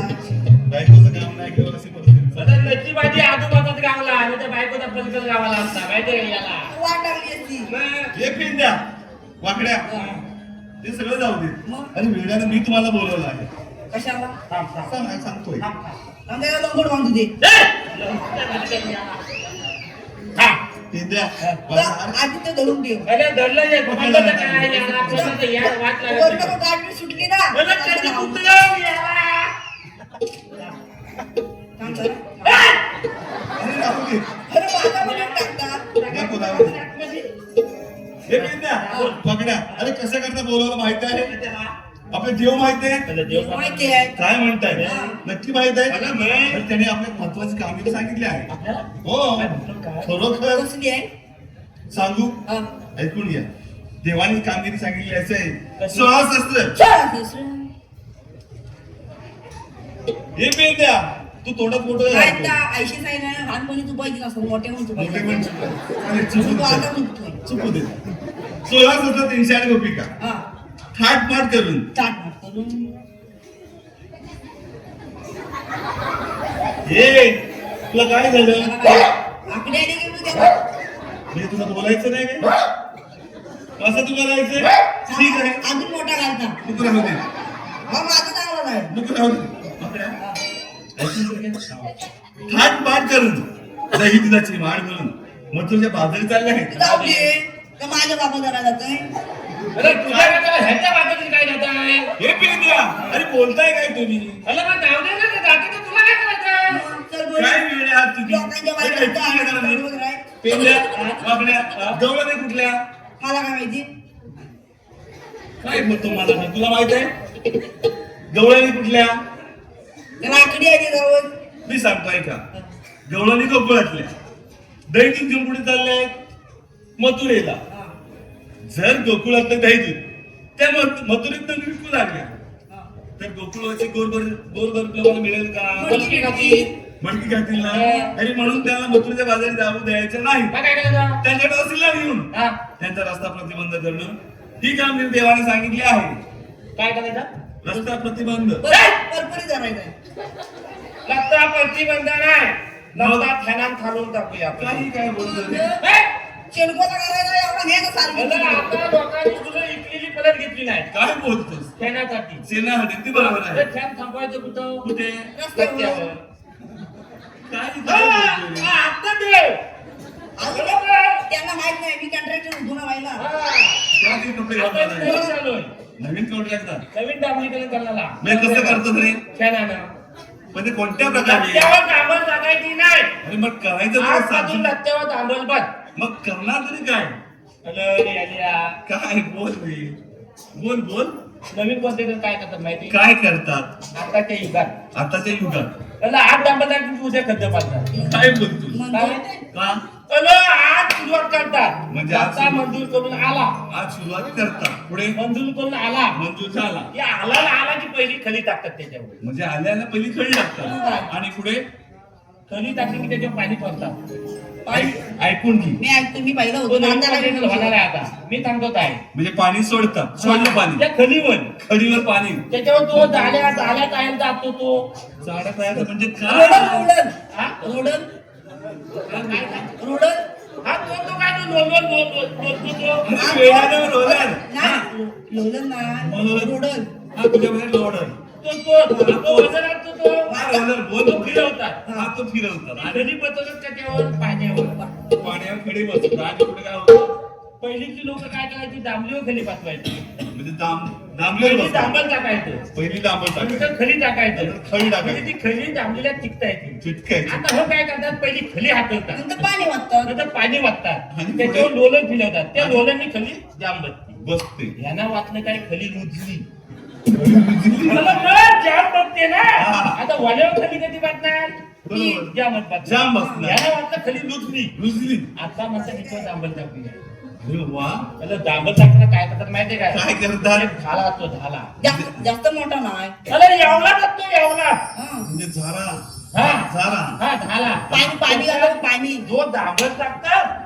Speaker 6: बायकोचं काम नाही किंवा अशी परिस्थिती
Speaker 2: आता नशिबाची आजोबाचाच गावला आणि त्या बायकोचा पलकल गावाला असता माहिती आहे का याला
Speaker 5: वाट लागली असती
Speaker 2: मग
Speaker 6: हे पिन द्या वाकड्या ते सगळं जाऊ दे
Speaker 5: मग?
Speaker 6: अरे वेळानं मी तुम्हाला बोलवलं आहे
Speaker 5: कशाला
Speaker 2: थांब, थांब.
Speaker 6: सांगतोय
Speaker 5: आमच्या लंगोट बांधू दे
Speaker 2: थांब.
Speaker 6: पिन द्या
Speaker 5: आधी ते धरून ठेव
Speaker 2: अरे धरलं हे, भांडलं तर काय याला, आपल्याला तर याला वाट लागत
Speaker 5: वरनं
Speaker 2: नाही.
Speaker 5: पण गाडी सुटली ना
Speaker 2: मला कधी कुठलं याला?
Speaker 5: थांब जरा.
Speaker 6: अरे राहू दे
Speaker 5: अरे माझा पण एक टाकता
Speaker 6: नको राहू दे. हे पिन द्या वाकड्या अरे कसं करता बोलवलं माहित आहे आपलं देव माहित आहे
Speaker 2: त्याला देव सांग.
Speaker 5: माहिती आहे
Speaker 6: काय म्हणताय
Speaker 5: हा.
Speaker 6: नक्की माहित आहे
Speaker 2: मला माहित.
Speaker 6: तर त्याने आपल्या महत्वाची कामगिरी सांगितली आहे
Speaker 2: आपल्याला?
Speaker 6: हो
Speaker 2: काय?
Speaker 6: खरोखर
Speaker 5: कसली आहे
Speaker 6: सांगू
Speaker 5: हा.
Speaker 6: ऐकून घ्या देवाने कामगिरी सांगितली असं आहे
Speaker 2: कशी?
Speaker 6: 16 शस्त्र
Speaker 5: चल, दुसरं.
Speaker 6: हे पेन द्या तू तोंडात मोठं
Speaker 5: काय
Speaker 6: घालतो.
Speaker 5: त्या आयशी साईने हातमध्ये तू पाहिजे असं मोठे म्हणून तू
Speaker 6: मोठे
Speaker 5: पाहिजे
Speaker 6: पण चुकू. अरे चुकू
Speaker 5: तू आता
Speaker 6: दे.
Speaker 5: म्हणतोय
Speaker 6: चुकू दे 16 शस्त्र 308 गोपिका
Speaker 5: हा
Speaker 6: थाट पाठ करून
Speaker 5: चाट मार करून
Speaker 6: हे तुला काय झालं
Speaker 5: आकडे आले की मग त्याला
Speaker 6: म्हणजे तुला बोलायचं नाही काय असं तुला राहायचंय ठीक आहे
Speaker 5: अजून मोठा घालता
Speaker 6: नको राहू दे
Speaker 5: मग माझं चांगलं नाही
Speaker 6: नको राहू दे थाट पाठ करून दही दुधाची माळ म्हणून मग तुझ्या बाजारी चालले आहेत
Speaker 5: जाऊली का माझ्या बाबा जरा जातोय
Speaker 2: अरे तुझ्या गावाला ह्याच्या बाजूला काय जात आहे
Speaker 6: हे पेंद्या अरे बोलताय काय तुम्ही
Speaker 2: अरे मग जाऊ दे ना जाते तर तुला काय करायचं
Speaker 5: चल बोल
Speaker 6: काय वेळ आहात तुम्ही
Speaker 5: लोकांच्या बाजूला
Speaker 6: पेंद्या बाबड्या गवळा नाही कुठल्या
Speaker 5: मला काय माहिती
Speaker 6: काय म्हणतो मला नाही तुला माहित आहे गवळणी कुठल्या
Speaker 5: त्याला आकडी आली रोज
Speaker 6: मी सांगतोय का गवळणी गोकुळातल्या दही दूध घेऊन कुठे चालले मथुरेला जर गोकुळातलं दही दूध त्या मथुरेत विकू लागल्या तर गोकुळाचे गोरगर आपल्याला मिळेल का
Speaker 2: बोलकी खाती
Speaker 6: म्हणती घातील ना अरे म्हणून त्याला मथुरेच्या बाजारी जाऊ द्यायचं नाही
Speaker 2: मग काय करायचं
Speaker 6: त्यांच्याकडे वसिला घेऊन
Speaker 2: हा
Speaker 6: त्यांचा रस्ता प्रतिबंध करणं ही कामगिरी देवाने सांगितली आहे
Speaker 2: काय करायचं
Speaker 6: रस्ता प्रतिबंध
Speaker 5: परपरी धरायचा
Speaker 2: लत्ता प्रतिबंध नाही लत्ता थॅनान खालून टाकूया आपण.
Speaker 6: काही काय बोलतो
Speaker 2: ए!
Speaker 5: शेणकोचा करायचा एवढा घे ना
Speaker 2: मला
Speaker 5: सारखं
Speaker 2: आता लोकांनी तुला इकलेली परत घेतली नाही
Speaker 6: काय बोलतोस
Speaker 2: थॅनासाठी
Speaker 6: सेना हटती बरोबर आहे
Speaker 2: अरे थॅन थांबवायचं कुठं
Speaker 6: कुठे
Speaker 2: रस्त्यावर
Speaker 6: काय
Speaker 2: हा,
Speaker 6: बोलतोय?
Speaker 2: हा, आता दे
Speaker 5: त्यांना माहित नाही मी कंट्रॅक्टर होतो ना व्हायला
Speaker 2: हा.
Speaker 6: त्या ते कपडे
Speaker 2: आता
Speaker 6: घालणार
Speaker 2: नवीन
Speaker 6: आहे.
Speaker 2: चालू आहे.
Speaker 6: नवीन कॉन्ट्रॅक्टर
Speaker 2: नवीन डांबरीकरण करण्याला
Speaker 6: मी कसं करतो रे
Speaker 2: थॅनानं
Speaker 6: म्हणजे कोणत्या प्रकारे
Speaker 2: रस्त्यावर डांबर टाकायची नाही
Speaker 6: अरे मग करायचं काय
Speaker 2: आजपासून
Speaker 6: सांग.
Speaker 2: रस्त्यावर डांबर बंद
Speaker 6: मग करणार तरी काय
Speaker 2: अरे आलिया
Speaker 6: काय बोल रे बोल बोल
Speaker 2: नवीन कॉन्ट्रॅक्टर काय करतात माहिती
Speaker 6: काय करतात
Speaker 2: आताच्या युगात
Speaker 6: आताच्या युगात
Speaker 2: त्याला आज डांबर टाकून उद्या खड्डे पाडतात
Speaker 6: काय बोलतो
Speaker 5: म्हणजे
Speaker 6: का
Speaker 2: आज सुरुवात करतात
Speaker 6: म्हणजे आज
Speaker 2: आता मंजूर करून आला
Speaker 6: आज सुरुवात करतात पुढे
Speaker 2: मंजूर करून आला
Speaker 6: मंजूर झाला
Speaker 2: या आला की पहिली खली टाकतात त्याच्यावर
Speaker 6: म्हणजे आल्याला पहिली खडी लागतात आणि पुढे
Speaker 2: खली टाकली की त्याच्यावर पाणी पडतात
Speaker 6: ऐकून घे
Speaker 5: मी ऐकतो मी पहिला
Speaker 2: तो
Speaker 5: होतो
Speaker 2: नवीन
Speaker 5: नांदायला
Speaker 2: कॉन्ट्रॅक्टर होणार आहे आता मी सांगतो काय
Speaker 6: म्हणजे पाणी सोडतात सोडलं पाणी
Speaker 2: त्या खलीवर
Speaker 6: खडीवर पाणी
Speaker 2: त्याच्यावर तो जाल्या जायला जातो तो
Speaker 6: चाडत आहे म्हणजे
Speaker 5: रोडल
Speaker 6: काय
Speaker 5: रोडल
Speaker 2: हा?
Speaker 5: रोडल रोडल
Speaker 2: हा तो काय तो बोलतो
Speaker 6: अरे वेळानं रोलर.
Speaker 5: नाही रोडल नाही
Speaker 6: मग?
Speaker 5: रोडल
Speaker 6: हा तुझ्यामध्ये लोडर
Speaker 2: तो वजन आणतो तो
Speaker 6: हा रोलर बोल
Speaker 2: तो फिरवतात
Speaker 6: हा तो फिरवतात आणि
Speaker 2: खडी बसवतात त्याच्यावर पाण्यावर
Speaker 6: पाण्यावर खडी बसतात आणि पुढे काय होतं
Speaker 2: पहिलीची लोक काय करायची दांबलीवर खली पाठवायची
Speaker 6: म्हणजे दांबलेवर
Speaker 2: पहिली
Speaker 6: बसतात
Speaker 2: दांबल टाकायचं
Speaker 6: पहिली दांबल टाकायची
Speaker 2: नंतर खली टाकायचं
Speaker 6: खडी टाकायची.
Speaker 2: म्हणजे ती खली दांबलेल्या टिकतायची
Speaker 6: चिटकायची
Speaker 2: आता हो काय करतात पहिली खली हातवतात
Speaker 5: नंतर पाणी वाटतं
Speaker 2: नंतर पाणी वाटतात
Speaker 6: आणि
Speaker 2: त्याच्यावर
Speaker 6: पुढे?
Speaker 2: लोलन फिरवतात त्या लोलननी खली जाम बसते
Speaker 6: बसते
Speaker 2: यांना वाचलं काय खली रुजली मला मग जाम बसते ना
Speaker 6: हा.
Speaker 2: आता वाल्यावर खली कधी वाटणार
Speaker 6: बरोबर.
Speaker 2: जामच बसणार.
Speaker 6: जाम बसणार.
Speaker 2: यांना वाटलं खली रुजली
Speaker 6: रुजली
Speaker 2: आता म्हणतात इथं दांबल टाकूया
Speaker 6: अरे वा
Speaker 2: त्याला दांबल टाकणं काय करतात माहितीये काय
Speaker 6: काय करतात?
Speaker 2: एक झाला तो झाला
Speaker 5: जास्त मोठा नाही
Speaker 2: अरे यावला टाकतो यावला
Speaker 5: हा.
Speaker 6: म्हणजे झारा
Speaker 2: हा
Speaker 6: झारा
Speaker 2: हा झाला
Speaker 5: पाणी पाणी घालून पाणी
Speaker 2: जो दांबल टाकतात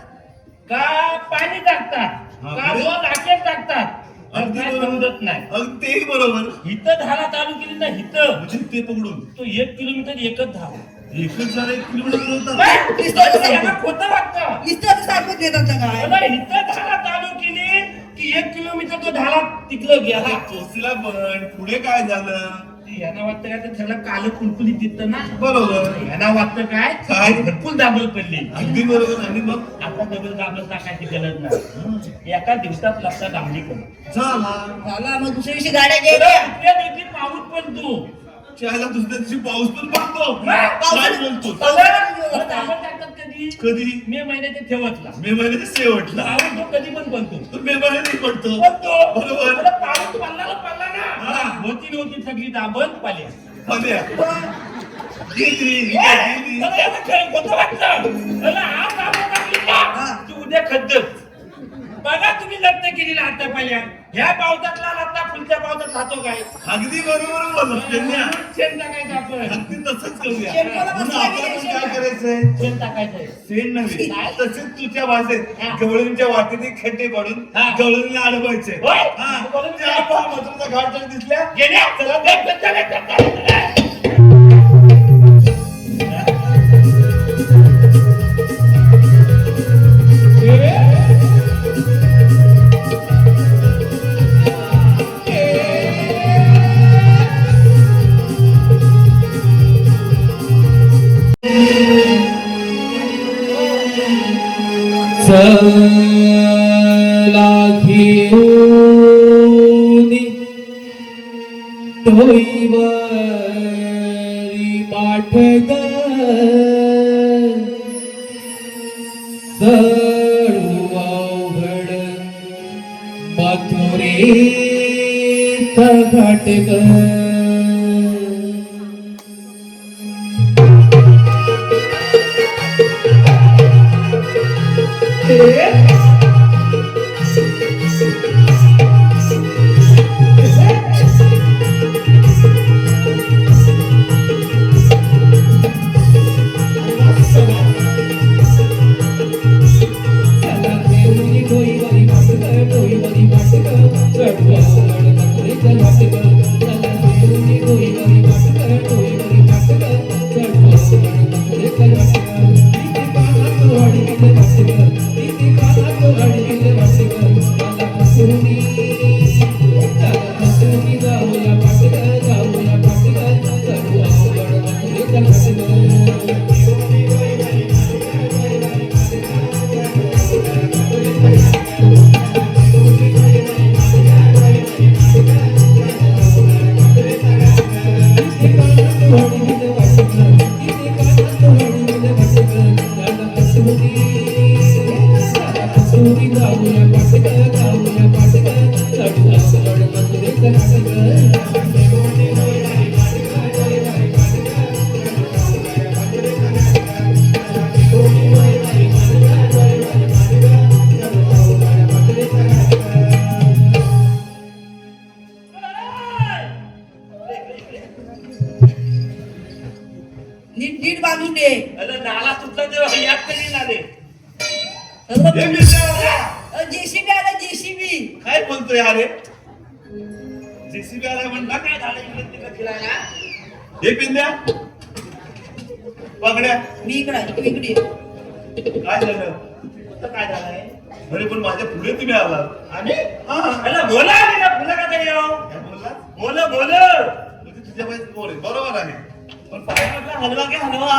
Speaker 2: का पाणी टाकतात
Speaker 6: हा,
Speaker 2: का
Speaker 6: बरे.
Speaker 2: जो राखेत टाकतात तर
Speaker 6: अगदी
Speaker 2: काय
Speaker 6: बरोबर.
Speaker 2: समजत नाही
Speaker 6: अगदी बरोबर
Speaker 2: इथं धारा चालू केली ना इथं
Speaker 6: म्हणजे ते पकडून
Speaker 2: तो 1 किलोमीटर एकच धाव
Speaker 6: एकच झाला 1 किलोमीटर होता
Speaker 2: खोटं वाटतं
Speaker 5: नुसतं सारखं देतात का काय
Speaker 2: अरे इथं धारा चालू केली की 1 किलोमीटर तो धारा तिकडं गेला
Speaker 6: पोचला पण पुढे काय झालं
Speaker 2: यांना वाटतं काय तर त्याला काल कुलकुली तिथं ना
Speaker 6: बरोबर
Speaker 2: यांना वाटतं काय
Speaker 6: काय?
Speaker 2: भरपूर दाबल पडली
Speaker 6: अगदी बरोबर आणि मग
Speaker 2: आता डबल दाबल टाकायची गरज नाही एका दिवसात लक्षात दाबली करू
Speaker 6: झाला
Speaker 5: झाला मग दुसऱ्या दिवशी गाड्या गेल्या
Speaker 2: दुसऱ्या दिवशी पाऊस पडतो
Speaker 6: शाळेला दुसऱ्या दिवशी पाऊस पण पडतो
Speaker 5: पाऊस-
Speaker 6: काय बोलतो
Speaker 2: दाबल टाकतात कधी
Speaker 6: कधी
Speaker 2: मे महिन्याच्या शेवटला
Speaker 6: मे महिन्याच्या शेवटला
Speaker 2: पाऊस तो कधी पण पडतो
Speaker 6: तो मे महिन्यात पडतो
Speaker 2: पडतो
Speaker 6: बरोबर.
Speaker 2: अरे पाऊस पडला
Speaker 6: हा.
Speaker 2: ना होती नव्हती सगळी दाबल पाल्या
Speaker 6: मध्ये गेली, गेली.
Speaker 2: अरे याचं खरं खोटं वाटतं. अरे आज दाबल टाकली का तू उद्या खड्डच बघा तुम्ही लग्न केलेला आता पहिल्या ह्या पावसातला आता पुढच्या पावसात राहतो काय
Speaker 6: अगदी बरोबर बोलत कन्या
Speaker 2: शेण टाकायचं आपण
Speaker 6: अगदी तसंच करूया
Speaker 5: शेणखोला
Speaker 6: म्हणून
Speaker 5: बसला
Speaker 6: आपण
Speaker 5: गेला
Speaker 6: काय
Speaker 5: शेण.
Speaker 6: करायचंय
Speaker 2: शेण टाकायचंय
Speaker 6: सेन नव्हे तसेच तुझ्या भाषेत
Speaker 2: हा.
Speaker 6: गवळींच्या वाटेने खड्डे पाडून
Speaker 2: हा.
Speaker 6: गवळींना अडवायचे
Speaker 2: होय?
Speaker 6: हा.
Speaker 2: गवळींच्या
Speaker 6: त्या पहा मथुरेचा घाट जरी दिसल्या
Speaker 2: गेल्या चला
Speaker 3: डोईवरी पाठग चढू अवघड मथुरेत घाटग
Speaker 5: नीट नीट बांधून दे.
Speaker 1: अरे नाला सुटला तेव्हा याद कधी नाले
Speaker 5: जेसीबी आला जेसीबी.
Speaker 6: काय बोलतोय अरे जेसीबी आला म्हणला काय झालं इकडे तिकडे फिरायला हे पिंद्या पगड्या
Speaker 5: मी इकडे इकडे.
Speaker 6: काय झालं
Speaker 1: आता काय झालंय
Speaker 6: अरे पण माझ्या पुढे तुम्ही आला
Speaker 1: आणि
Speaker 6: हा
Speaker 1: अरे बोला आम्ही ना पुन्हा का तरी येऊ
Speaker 6: काय बोलला
Speaker 1: बोल बोल
Speaker 6: म्हणजे तुझ्या बाई बोल बरोबर आहे
Speaker 1: पण पाय म्हटलं हलवा की हलवा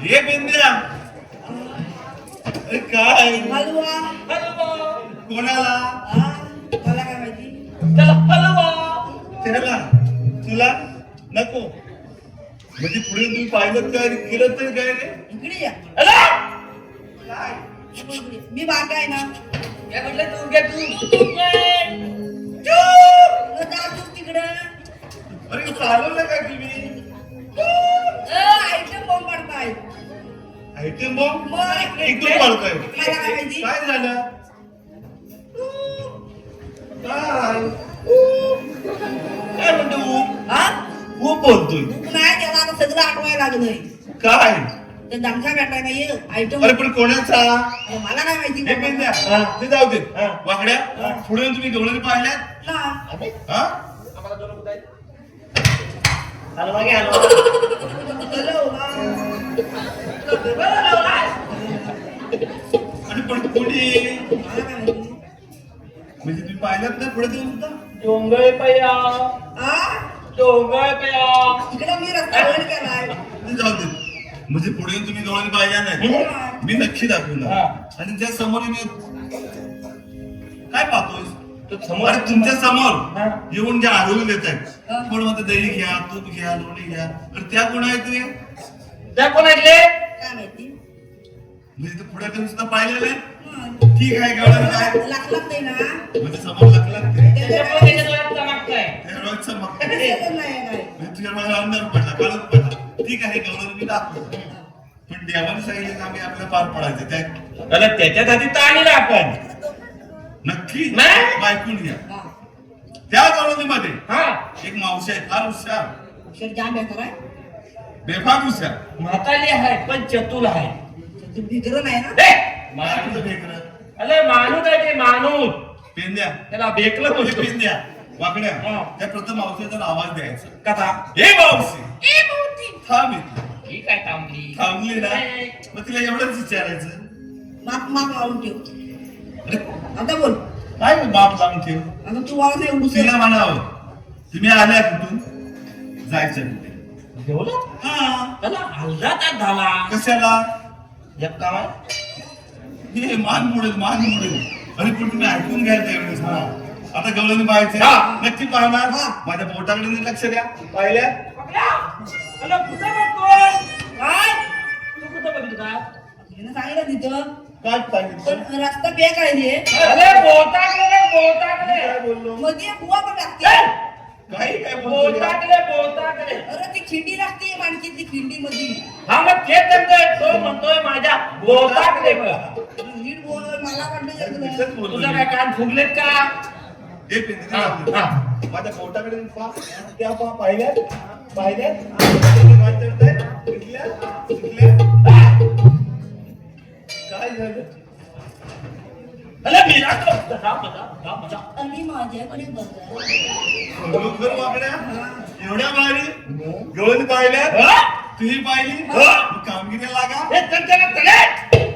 Speaker 6: हे पिंद्या अरे काय
Speaker 5: हलवा.
Speaker 1: हलवा
Speaker 6: कोणाला
Speaker 5: हा, मला काय माहिती.
Speaker 1: त्याला हलवा
Speaker 6: त्याला तुला नको म्हणजे पुढे तुम्ही पाहिलं काय केलं तर काय रे
Speaker 5: इकडे या.
Speaker 1: अरे
Speaker 6: काय
Speaker 5: मी बारका आहे ना.
Speaker 2: काय म्हटलं तू घ्या तू
Speaker 5: जा तू तिकडं.
Speaker 6: अरे चालवलं काय तुम्ही
Speaker 5: आयटम बॉम्ब पडताय.
Speaker 6: आयटम बॉम्ब
Speaker 5: मग
Speaker 6: इकडून पडतोय
Speaker 5: मला काय माहिती.
Speaker 6: काय झालं काय काय म्हणतो
Speaker 5: हा
Speaker 6: ऊ बोलतोय
Speaker 5: नाही त्याला आता सगळं आठवायला लागलंय.
Speaker 6: काय
Speaker 5: तर दमका भेटाय नाही आयटम.
Speaker 6: अरे पण कोणाचा
Speaker 5: मला काय माहिती.
Speaker 6: हे पिंद्या ते जाऊ दे वाकड्या पुढे तुम्ही गवळणी पाहिल्यात
Speaker 5: हा.
Speaker 6: हा
Speaker 1: हलवा की हलवा
Speaker 6: आणि पण कोणी
Speaker 5: मला काय माहिती.
Speaker 6: म्हणजे तुम्ही पाहिल्यात ना पुढे देऊन सुद्धा
Speaker 1: डोंगर पया
Speaker 5: हा
Speaker 1: डोंगर पया
Speaker 5: इकडं मी रस्ता वर केलाय.
Speaker 6: ते जाऊ दे म्हणजे पुढे येऊन तुम्ही गवळणी पाहिल्या नाही मी नक्की दाखवणार
Speaker 1: हा.
Speaker 6: आणि त्या समोर मी काय पाहतोय
Speaker 1: तो समोर
Speaker 6: अरे तुमच्या समोर
Speaker 1: हा.
Speaker 6: येऊन जे आढळून देत आहेत
Speaker 5: हा.
Speaker 6: कोण म्हणतं दही घ्या तूप घ्या लोणी घ्या तर त्या कोण आहेत रे
Speaker 1: त्या कोण ऐकले
Speaker 5: काय माहिती.
Speaker 6: म्हणजे ते पुढे येऊन सुद्धा पाहिलेलं आहे
Speaker 5: हा.
Speaker 6: ठीक आहे गवळण काय
Speaker 5: लागलाच नाही ना.
Speaker 6: म्हणजे समोर लागलं ते
Speaker 1: त्याच्या त्याच्या डोळ्यात चमकतंय
Speaker 6: हे रोज चमकतं.
Speaker 5: दिसतच नाही काय.
Speaker 6: म्हणजे तुझ्या मला अंधार पडला काळच पडला ठीक आहे गवळण मी दाखवतो पण देवाने सांगितलं की आम्ही आपल्याला पार पडायचं त्या
Speaker 1: त्याला त्याच्यात आधी ताणीला आपण
Speaker 6: नक्की
Speaker 1: नाही.
Speaker 6: बायकून घ्या
Speaker 5: हा.
Speaker 6: त्या गवळणीमध्ये
Speaker 1: हा
Speaker 6: एक मावशी आहे फार हुशार
Speaker 5: अक्षर जाम बेकार आहे.
Speaker 6: बेफार हुशार
Speaker 1: म्हाताली आहे पण चतुर आहे
Speaker 5: तू बिगर नाही ना.
Speaker 1: ए,
Speaker 6: माणूस भेकलं
Speaker 1: अरे माणूस आहे ते माणूस
Speaker 6: पेंद्या
Speaker 1: त्याला बेकलं
Speaker 6: म्हणजे
Speaker 1: बोलतो
Speaker 6: पेंद्या वाकड्या
Speaker 1: हा.
Speaker 6: त्या प्रथम मावशीचा आवाज द्यायचा
Speaker 1: कथा
Speaker 6: हे मावशी थांब इथे.
Speaker 1: ठीक आहे थांबली
Speaker 6: थांबली ना मग तिला एवढंच विचारायचं
Speaker 5: माप माप लावून ठेव.
Speaker 6: अरे
Speaker 5: आता बोल.
Speaker 6: काय बाप लावून ठेव
Speaker 5: आता तू वाळून नाही उडू
Speaker 6: तिला म्हणावं तुम्ही आल्या कुठून जायचं कुठे
Speaker 1: जेवलं
Speaker 6: हा
Speaker 1: त्याला अर्धा तास झाला
Speaker 6: कशाला
Speaker 1: एक काम आहे
Speaker 6: हे मान मोडेल अरे पण तुम्ही ऐकून घ्यायचं एवढेच मला आता गवळणी पाहायचे
Speaker 4: हा.
Speaker 6: नक्की पाहणार
Speaker 5: हा.
Speaker 6: माझ्या बोटाकडे नीट लक्ष द्या पाहिल्या
Speaker 5: अरे कुठं बघतोय काय तू कुठं बघतो का हिनं सांगितलं तिथं
Speaker 6: काय सांगितलं
Speaker 5: पण रस्ता बेक आहे रे
Speaker 4: अरे बोटाकडे
Speaker 6: काय बोललो
Speaker 5: मध्ये बुवा पण लागते
Speaker 6: काही काय बोलतो
Speaker 4: बोटाकडे
Speaker 5: अरे ती खिंडी लागते माणकीतली खिंडी मध्ये
Speaker 4: हा मग तेच म्हणतोय तो म्हणतोय माझ्या बोटाकडे बघ.
Speaker 5: नीट बोल मला वाटलं
Speaker 6: नीटच
Speaker 5: तुला
Speaker 6: बोललो
Speaker 4: तुझं
Speaker 6: मी.
Speaker 4: काय कान फुगलेत का
Speaker 6: हे पेंद्रे
Speaker 4: हा,
Speaker 6: लावतो.
Speaker 4: हा.
Speaker 6: माझ्या बोटाकडे पहा त्या पहा पाहिल्यात काय चढताय शिकल्या काय झालं
Speaker 4: अरे मी राहतो
Speaker 5: आणि माझ्याकडे बघा
Speaker 6: खरोखर वाकड्या एवढ्या भारी गवळणी पाहिल्यात तुम्ही पाहिली मग कामगिरी लागा
Speaker 4: हे चल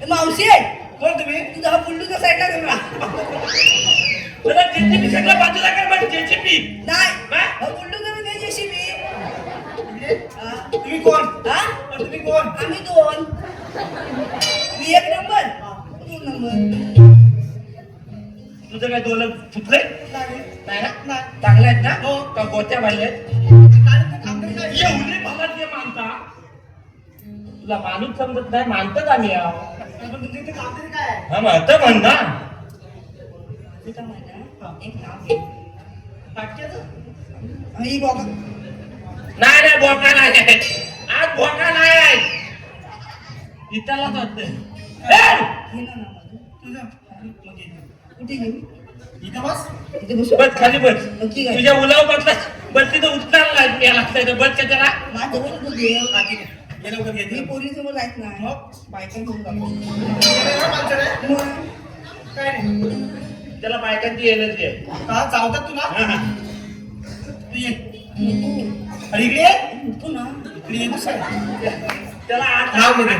Speaker 5: मावशी
Speaker 4: कोण तुम्ही
Speaker 5: तुझा हा पुल्लूच्या साईडला गेला
Speaker 4: तुला जेसीबी सगळं बाजूला कर म्हणजे जेसीबी
Speaker 5: नाही
Speaker 4: काय?
Speaker 5: हा पुल्लू करून दे जेसीबी
Speaker 4: तुम्ही कोण
Speaker 5: हा
Speaker 4: तुम्ही कोण
Speaker 5: आम्ही दोन मी एक नंबर तू नंबर
Speaker 4: तुझं काय दोन फुटलंय
Speaker 5: नाही
Speaker 4: नाही ना चांगलं आहेत ना हो का गोत्या बांधल्यात एवढे मला ते मानता तुला माणूस समजत नाही मानतच आम्ही आहो. हा म्हणत म्हण ना
Speaker 5: तुझा माझा एक नाव घे आई बाबा
Speaker 4: नाही नाही बोका नाही आज बोका नाही आहे इथलाच वाटत
Speaker 5: हे ना नाव तुझं कुठे घेऊ
Speaker 4: इथं बस
Speaker 5: इथे बसू
Speaker 4: बस खाली बस
Speaker 5: नक्की काय
Speaker 4: तुझ्या उलाव बसला बस तिथं उचलायला लागतं बस कशाला
Speaker 5: माझं बोल तू घे
Speaker 4: गेलं उतर
Speaker 5: मी
Speaker 4: घेते
Speaker 5: पोरीसमोर जायच नाही बायका घेऊन जातो
Speaker 4: काय रे त्याला बायकांची येणच घे चावतात तुला तू ये अरे इकडे ये.
Speaker 5: तू ना
Speaker 4: इकडे ये कसं त्याला नाव घेते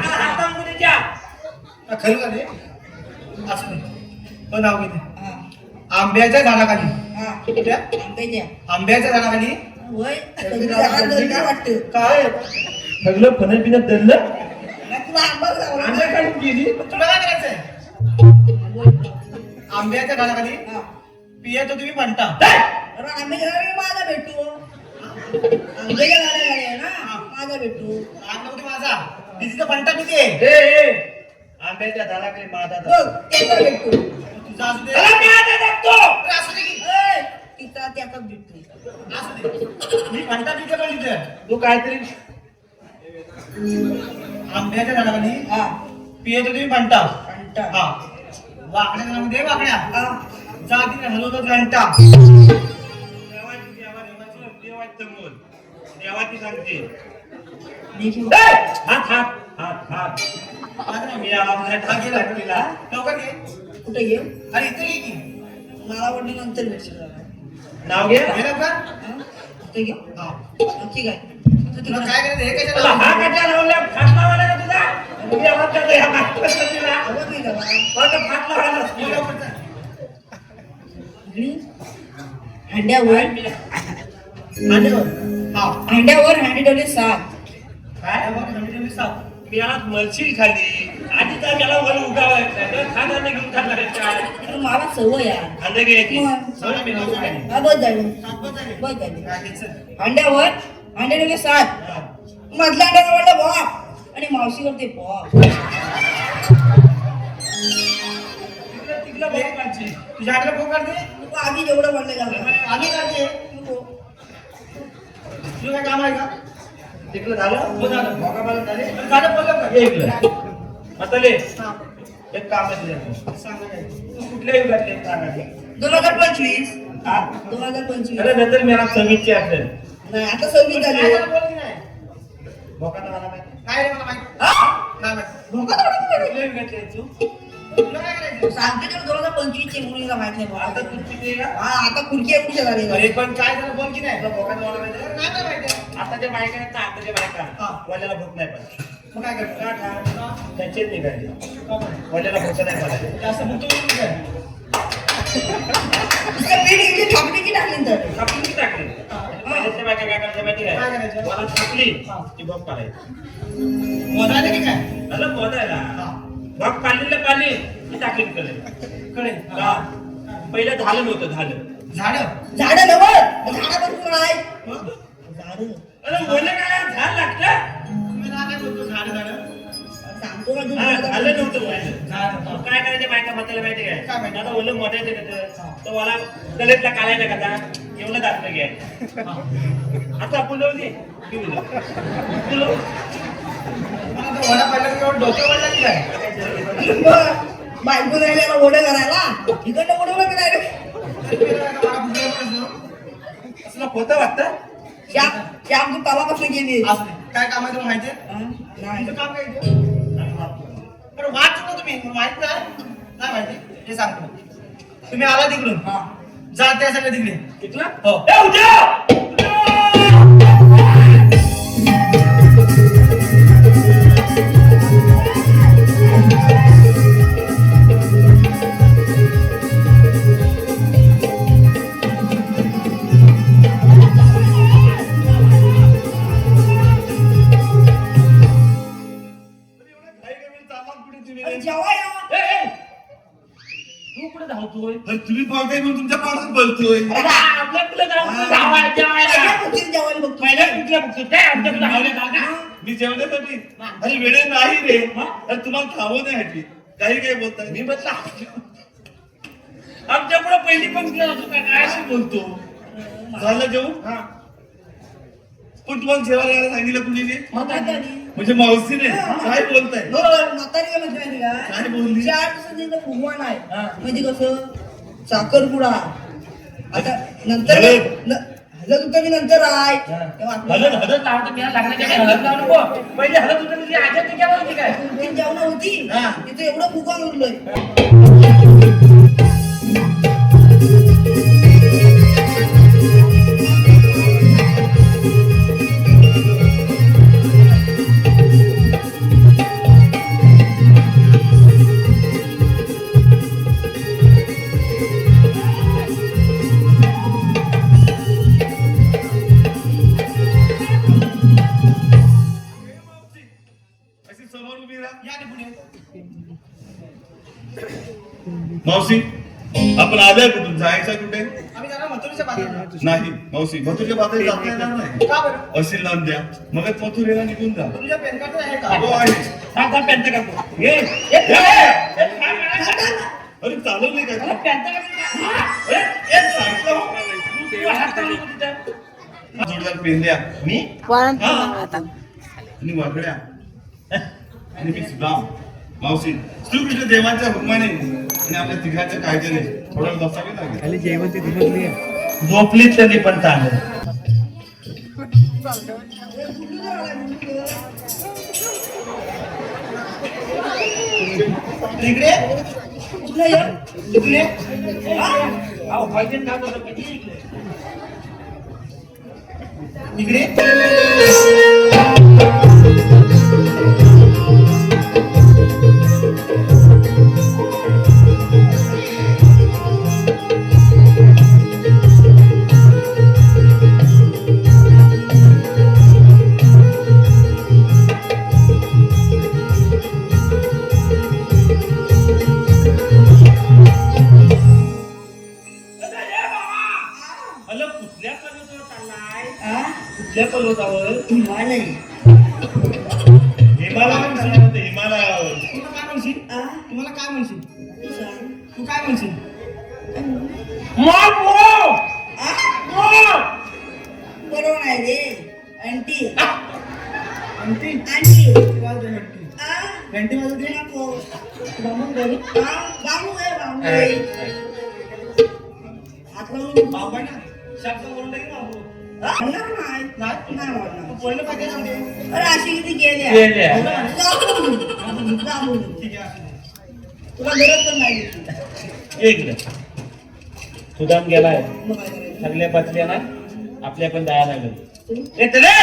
Speaker 4: खरं का रे असं नाही तो नाव घेते
Speaker 5: हा
Speaker 4: आंब्याच्या झाडाखाली
Speaker 5: हा
Speaker 4: कुठल्या?
Speaker 5: आंब्याच्या
Speaker 4: आंब्याच्या झाडाखाली
Speaker 5: होय काय वाटतं
Speaker 4: काय सगळं फणस बिनत धरलं
Speaker 5: तुला आंबा लावला
Speaker 4: आंब्याखाली गेली तुला काय करायचंय आंब्याच्या झाडाखाली
Speaker 5: हा
Speaker 4: पिया तो तुम्ही म्हणता
Speaker 5: अरे आंब्याच्या झाडाला माझा भेटू आंब्याच्या झाडाला आहे ना माझा भेटू
Speaker 4: आज नव्हती माझा तिथे फंटा किती आंब्याच्या झाडाखाली माझा
Speaker 5: बघ त्याचा भेटू
Speaker 4: तुझा असू दे
Speaker 5: अरे
Speaker 4: असू दे की.
Speaker 5: तिचा त्याचाच भेटू
Speaker 4: असू दे मी फंटा पिते पण तिथे तू काहीतरी आंब्याच्या झाडाखाली
Speaker 5: हा
Speaker 4: पिये तो तुम्ही म्हणता
Speaker 5: कंटा
Speaker 4: हा वाकड्या नावामध्ये वाकड्या
Speaker 5: हा
Speaker 4: जातीने हलवतो घंटा देवाची सांगते
Speaker 5: देखील
Speaker 4: हात हात हात हात मी हा गेला तुला लवकर घे
Speaker 5: कुठे घेऊ
Speaker 4: अरे इथे घे की
Speaker 5: मला वाटलं नंतर भेटशील जरा.
Speaker 4: नाव घे लवकर
Speaker 5: हा? कुठे घेऊ
Speaker 4: हा.
Speaker 5: नक्की काय
Speaker 4: तुला काय करायचं हे कशाला
Speaker 2: तुला हा कशा लावल्या फाट लावायला का तुझा तुझ्या हात का ह्या पद्धतीला
Speaker 5: आवड नाही का बा?
Speaker 2: आता फाट लावायला
Speaker 4: हो, लवकर चल.
Speaker 5: इकडे हंड्यावर
Speaker 4: मांडीवर. हा
Speaker 5: हंड्यावर हंडी ठेवले 7
Speaker 4: काय कंटिन्यू साप
Speaker 2: मी आज मलशील खाली आधी तर त्याला वर उगावायचं खाण्याने घेऊन खाल्ला काय
Speaker 5: तर मला सवय आहे
Speaker 2: खाल्लं घ्यायची
Speaker 5: मग.
Speaker 4: सोडा मी नाव काय
Speaker 5: हा बस झालं
Speaker 4: साप बस झाले.
Speaker 5: बस झालं
Speaker 4: काय ते चल.
Speaker 5: अंड्यावर अंडे ठेवले 7 मधल्या अंड्यावर वाटलं बॉप आणि मावशी करते बॉप
Speaker 2: तिकडं बघ पाहिजे
Speaker 4: तुझ्या हाताला फोन काढते
Speaker 5: तू आधी जेवढं म्हणलं झालं
Speaker 4: आम्ही काढते तुझं काय काम आहे का
Speaker 2: तिकडं झालं
Speaker 4: हो झालं भोगा मला झाले पण झालं बोललं का
Speaker 2: इकडं मतले
Speaker 4: हा.
Speaker 2: एक काम आहे तुझ्याकडे
Speaker 4: सांगा काय
Speaker 2: तू कुठल्या युगातले सांगायचे
Speaker 5: 2025
Speaker 2: हा
Speaker 5: 2025
Speaker 2: अरे नंतर मी आज समितची असेल
Speaker 5: नाही आता 26
Speaker 4: काय
Speaker 5: झाली
Speaker 4: झालं बोल की नाही
Speaker 2: भोकाला मला माहिती
Speaker 4: काय रे मला माहिती
Speaker 5: हा?
Speaker 4: काय माहिती
Speaker 5: धोका थोडा केला.
Speaker 2: कुठल्या युगातले आहे तू
Speaker 4: तुला काय करायचं?
Speaker 5: सांगते तर 2025 ची मुलीला माहित नाही बाबा.
Speaker 4: आता तू किती आहे का?
Speaker 5: हा आता खुर्ची आहे कुठे झाली
Speaker 4: अरे पण काय झालं बोल की नाही तुला भोकात मला माहिती आहे? नाही माहिती
Speaker 1: आताच्या बायका आहेत ना, आताच्या बायका
Speaker 4: हा.
Speaker 1: वल्याला भूक नाही पाहिजे.
Speaker 4: मग काय करतो
Speaker 1: त्यांचेच निघायचे वल्याला भूक नाही पाहिजे.
Speaker 4: जास्त भूक तू काय
Speaker 5: थांबली की टाकली तर
Speaker 1: आपण किती टाकले पहिल्याच्या बायका काय करायच्या माहिती
Speaker 4: काय
Speaker 1: काय
Speaker 4: करायचं?
Speaker 1: मला थापली
Speaker 4: हा.
Speaker 1: की भूक पाडायची.
Speaker 4: मोजायला की काय
Speaker 1: झालं पोहोचायला
Speaker 4: हा.
Speaker 1: भूक पाडलेलं पाणी की टाकली कडे
Speaker 4: कडे
Speaker 1: का? पहिलं झालं नव्हतं झालं.
Speaker 4: झाड
Speaker 5: झाडं नव्हतं झाडापासून आहे झाडं
Speaker 1: अरे बोलले काय झाड लागतं.
Speaker 4: तुम्ही ना काय बोलतो झाड झाड
Speaker 5: सांगतो ना
Speaker 1: हा,
Speaker 5: तू
Speaker 1: झालं नव्हतं पहिलं.
Speaker 4: झाड
Speaker 1: मग काय करायचं बायका म्हाताला माहिती
Speaker 4: काय
Speaker 1: काय
Speaker 4: माहिती?
Speaker 1: आता ओलं मोठ्या तर मला गलेतला काढायचा का एवढं दाखलं घ्याय आता आपण जाऊ दे की उद्या? तुला
Speaker 4: मला तर वडा पाहिला की एवढं डोक्यावर वळलं की काय
Speaker 5: बायको राहिल्याला ओढं करायला इकडनं ओढवलं करायला
Speaker 1: असलं होतं वाटतं.
Speaker 5: त्या आमची तलापासून गेली
Speaker 4: काय काम आहे तुला माहिती आहे?
Speaker 5: नाही
Speaker 4: तुमचं काम काय इथे? बरं वाच ना तुम्ही माहित नाही माहिती हे सांगतो तुम्ही आला तिकडून जा त्या सगळ्या तिकडे
Speaker 1: तिथलं
Speaker 4: हो
Speaker 1: ए, उद्या!
Speaker 5: जेव्हा या
Speaker 1: ए, ए! तू कुठे धावतोय
Speaker 6: अरे तुम्ही पावताय म्हणून तुमच्या पावसात बोलतोय.
Speaker 1: आपल्याकडे धावायला
Speaker 5: पहिल्या कुठे जेवायला बघतो
Speaker 1: पहिल्या कुठल्या बघतो काय आमच्याकडे धावल्या जागा
Speaker 6: मी जेवण्यासाठी अरे वेळे नाही रे अरे तुम्हाला थांबवण्यासाठी काही काही बोलताय
Speaker 1: मी म्हटलं आमच्या पुढे पहिली पंक्ती होतो काय अशी बोलतो.
Speaker 6: झालं जेवण पण तुम्हाला जेवायला यायला सांगितलं कुणी
Speaker 5: म्हातारी
Speaker 6: म्हणजे मावशीने काय बोलताय
Speaker 5: म्हातारी काय म्हणते माहिती
Speaker 6: काय
Speaker 5: का
Speaker 6: बोलली?
Speaker 5: 4 दिवसांचा फुगवान आहे म्हणजे कसं साखरपुडा आता नंतर हलत होतं की नंतर आहे तेव्हा
Speaker 1: हलत हलत लावतो मी लागण्याच्या काही हलत लावू नको. पहिले हलत होतं तुझी आज्या तुझ्यावर होती काय
Speaker 5: आपली जेवण होती
Speaker 1: हा.
Speaker 5: तिथे एवढं फुगवान उरलंय
Speaker 6: अशी समोर उभी राहा.
Speaker 4: या ना पुढे
Speaker 6: मावशी आपण आलोय कुठून जायचं कुठे
Speaker 4: आम्ही जाणार मथुरीच्या बाजूला
Speaker 6: नाही मावशी मथुरच्या बाजूला जाता येणार नाही
Speaker 4: का बरं
Speaker 6: असेल लावून द्या मग मथुरेला निघून जा
Speaker 4: तुझ्या पॅन कार्ड आहे का
Speaker 6: हो आहे
Speaker 1: सांग सांग पॅन्ट काढतो ये ये, ये.
Speaker 6: अरे चालवलंय काय
Speaker 1: अरे, पॅन्ट काढतो.
Speaker 6: अरे, एक सांगतो.
Speaker 1: तू हात का लावतो तिथं?
Speaker 6: जोरदार पेंद्या
Speaker 1: मी
Speaker 6: आणि वाकड्या आणि मी सुदाम मावशी श्रीकृष्ण देवाच्या हुकमाने आणि आपल्या तिघाच्या कायद्याने थोडा बसावे लागेल
Speaker 1: झोपलीत त्यांनी पण चांगलं
Speaker 4: इकडे
Speaker 5: कुठलं ये?
Speaker 4: इकडे
Speaker 1: अहो, पाहिजे ना आता किती इकडे.
Speaker 4: इकडे
Speaker 1: हॅलो कुठल्या पर्वतावर चाललाय
Speaker 5: हा?
Speaker 1: कुठल्या पर्वतावर
Speaker 5: हिमालय नाही.
Speaker 6: हिमालयावर म्हणते हिमालयावर
Speaker 4: तुम्हाला काय म्हणशील
Speaker 5: हा?
Speaker 4: तुम्हाला काय म्हणशील
Speaker 5: तू सांग.
Speaker 4: तू काय म्हणशील
Speaker 1: मग
Speaker 5: हा?
Speaker 1: मग
Speaker 5: बरोबर आहे रे आंटी
Speaker 4: घंटी
Speaker 5: आंटी
Speaker 4: वाजते घंटी
Speaker 5: हा?
Speaker 4: घंटी वाजते
Speaker 5: नको.
Speaker 4: बांबून घरी
Speaker 5: हा? बांबू आहे बांबू आहे. हात लावून
Speaker 4: बाबा ना शब्द बोलून टाकी बाबू
Speaker 5: म्हणणार नाही.
Speaker 4: नाही
Speaker 5: नाही म्हणणार.
Speaker 4: तू बोललं पाहिजे ना ते.
Speaker 5: अरे अशी किती गेल्या
Speaker 1: गेल्या.
Speaker 5: जांभूळ.
Speaker 4: ठीक आहे तुला गरज पण नाही.
Speaker 1: ये इकडे. सुदाम गेलाय
Speaker 4: मग काय करायचं?
Speaker 1: सगळ्या पचल्या ना आपल्या पण जायला लागेल. येत रे.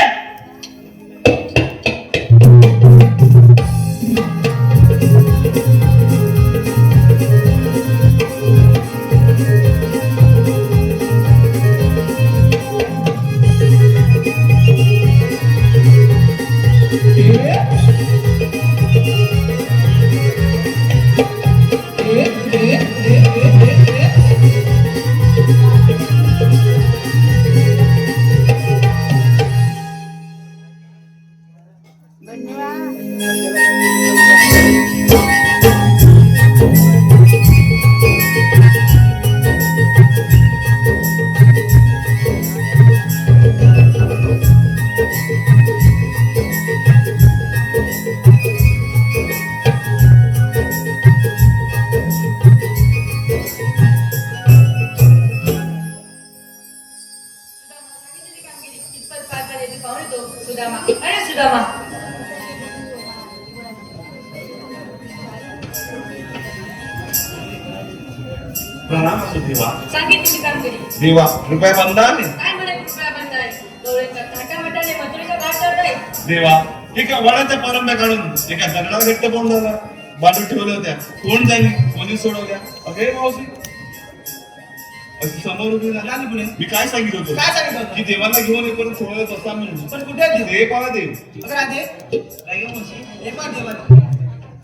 Speaker 5: कितपत पार करायची पाहून येतो सुदामा. अरे सुदामा,
Speaker 6: प्रणाम असो देवा.
Speaker 5: सांगितली कामगिरी.
Speaker 6: देवा कृपया बंद आले.
Speaker 5: काय म्हणे कृपया बंद आहे? डोळ्याच्या थाटामाटाने मथुरेचा घाट करताय.
Speaker 6: देवा एका वडाच्या परंब्या काढून एका दगडावर घट्ट बांधून बांधून ठेवल्या होत्या. कोण जाईल कोणी सोडवल्या? अगे मावशी अशी समोर उभी झाली.
Speaker 4: आली पुढे.
Speaker 6: मी काय सांगितलं होतं
Speaker 4: काय सांगितलं होतं?
Speaker 6: की देवाला घेऊन येऊन सोडवलं तसा म्हणून.
Speaker 4: पण कुठे आहे देव?
Speaker 6: देव पाहा देव.
Speaker 4: अगं राधे,
Speaker 1: काय गं मावशी?
Speaker 4: हे पण देवाला.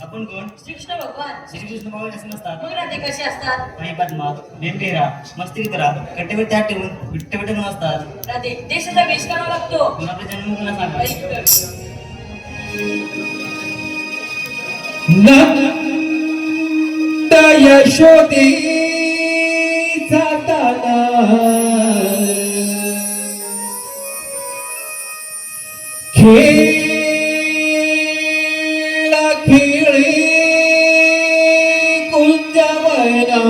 Speaker 1: आपण कोण?
Speaker 5: श्रीकृष्ण भगवान.
Speaker 1: श्रीकृष्ण भगवान असे नसतात.
Speaker 5: मग राधे कसे असतात?
Speaker 1: काही पद्मा नेमकेरा मस्ती करा कट्टेवर त्यात ठेवून विट्टे विट्टे नसतात.
Speaker 5: राधे देशाचा वेश करावा लागतो.
Speaker 1: कुणाचा जन्म कुणा सांगा.
Speaker 5: ऐक.
Speaker 3: नंद यशोदे जाताना खेळा खेळी कुंजवना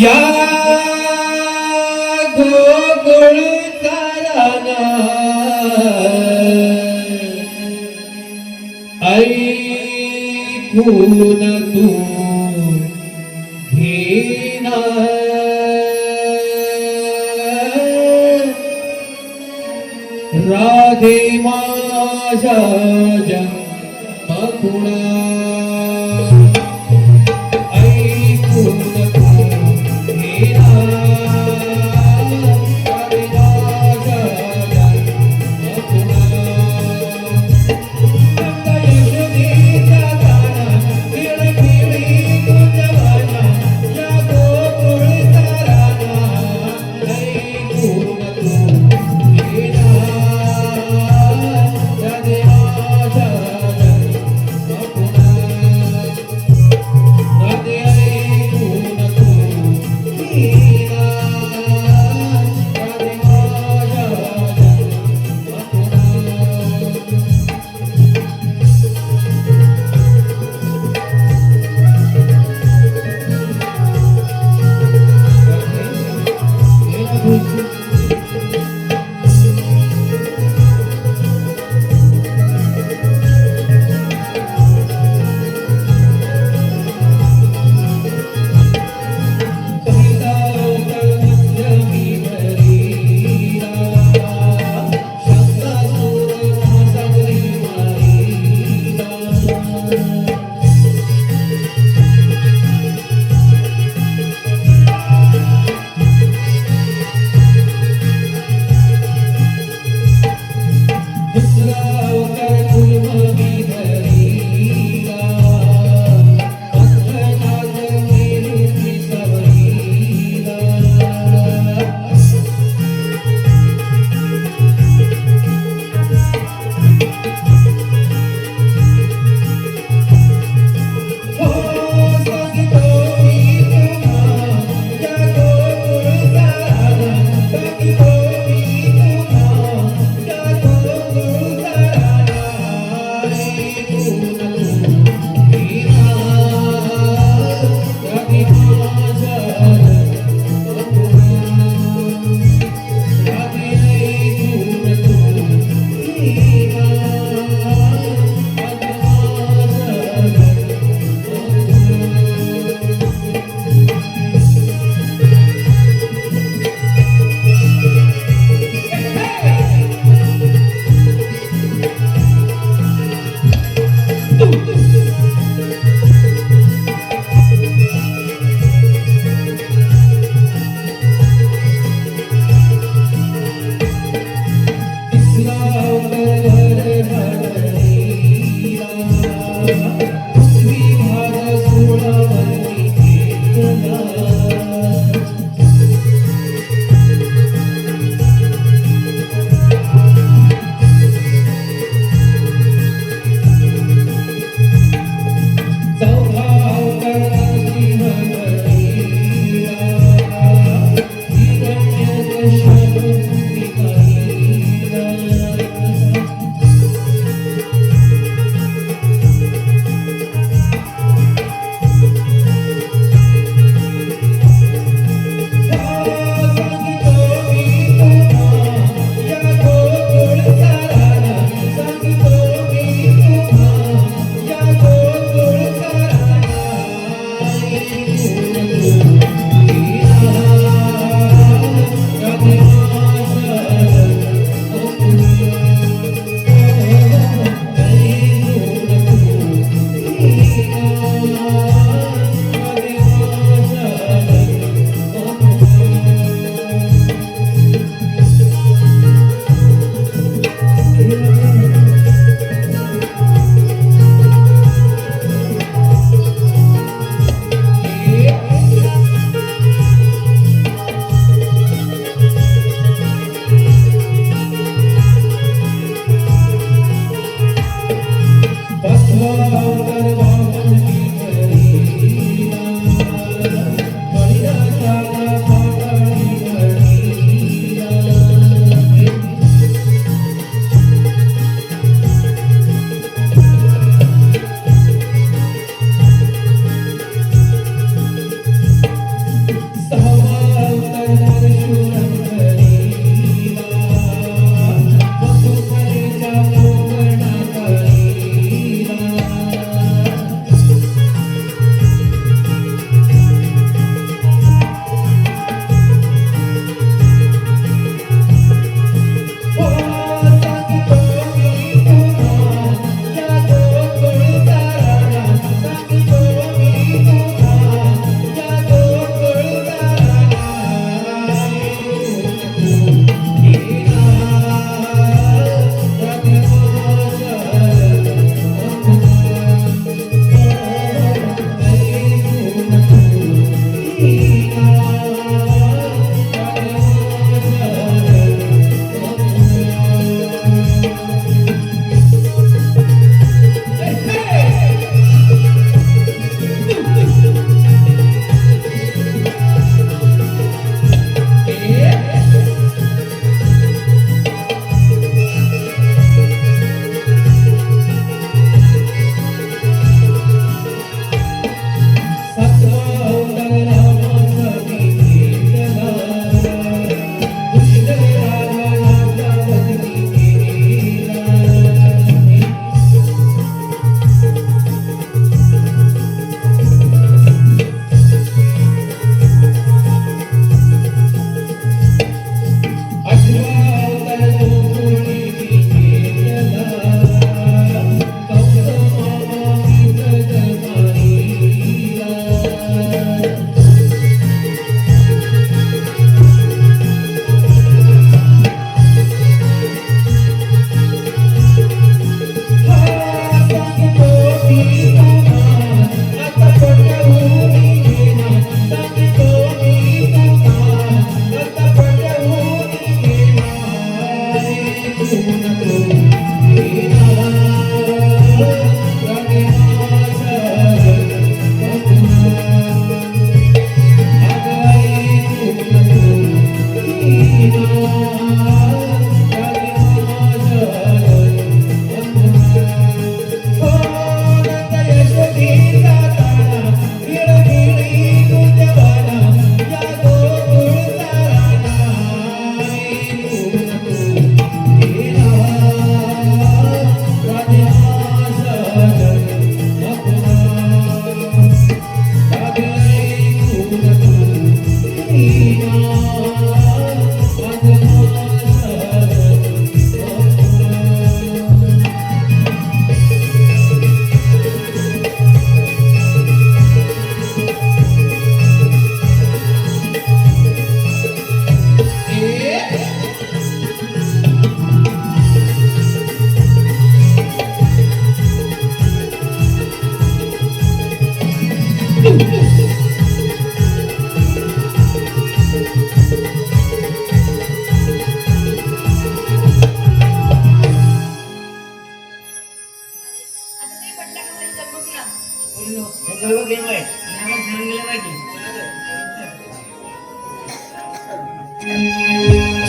Speaker 3: या गोकुळ ताराना ऐकून तू घेना राधे माझ्या जन्मकुणा ऐकून तू घेना राधे माझ्या जन्मकुणा Thank you.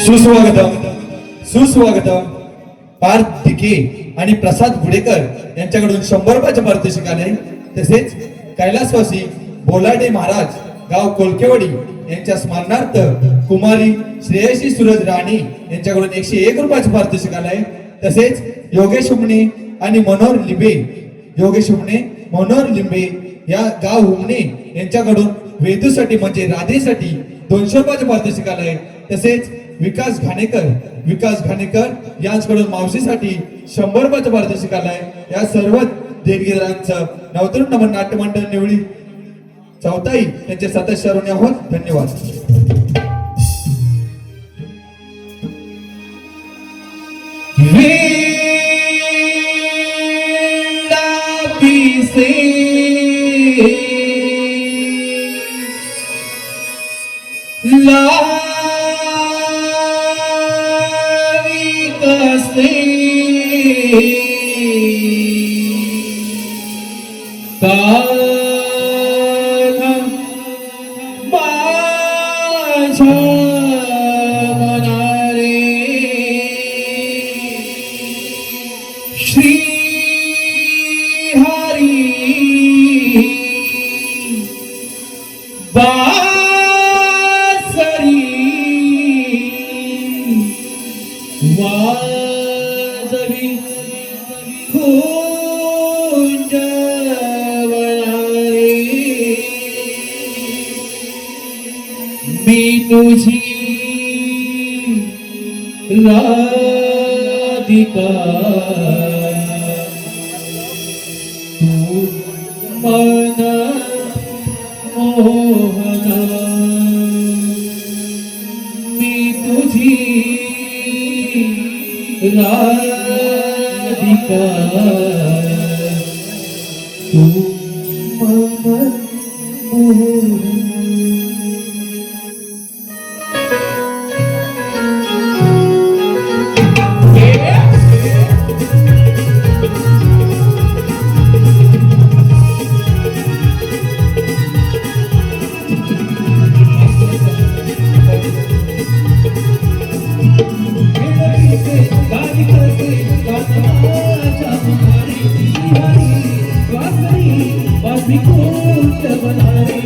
Speaker 3: सुस्वागतम सुस्वागतम पार्थ टिके आणि प्रसाद गुडेकर यांच्याकडून 100 रुपयाचे पारितोषिक आले. तसेच कैलासवासी बोलाडे महाराज गाव कोलकेवाडी यांच्या स्मरणार्थ कुमारी श्रेयसी सूरज राणी यांच्याकडून 101 रुपयाचे पारितोषिक आले. तसेच योगेश हुमणे आणि मनोहर लिंबे या गाव हुमणे यांच्याकडून वेदूसाठी म्हणजे राधेसाठी 200 रुपयाचे पारितोषिक आलंय. तसेच विकास घाणेकर यांच्याकडून मावशीसाठी 100 रुपयाचे पारितोषिक आलंय. या सर्व देणगीदारांचं नवतरुण नमन नाट्य मंडळ निवडी चौथाई त्यांचे सदस्य आहोत. धन्यवाद. श्री हरी बासरी वाजवी कुंजवनारे मी तुझी राधिका मन मोहना मी तुझी राधिका तू मन मोहना. वासरी वासरी वासरी कोण बनारे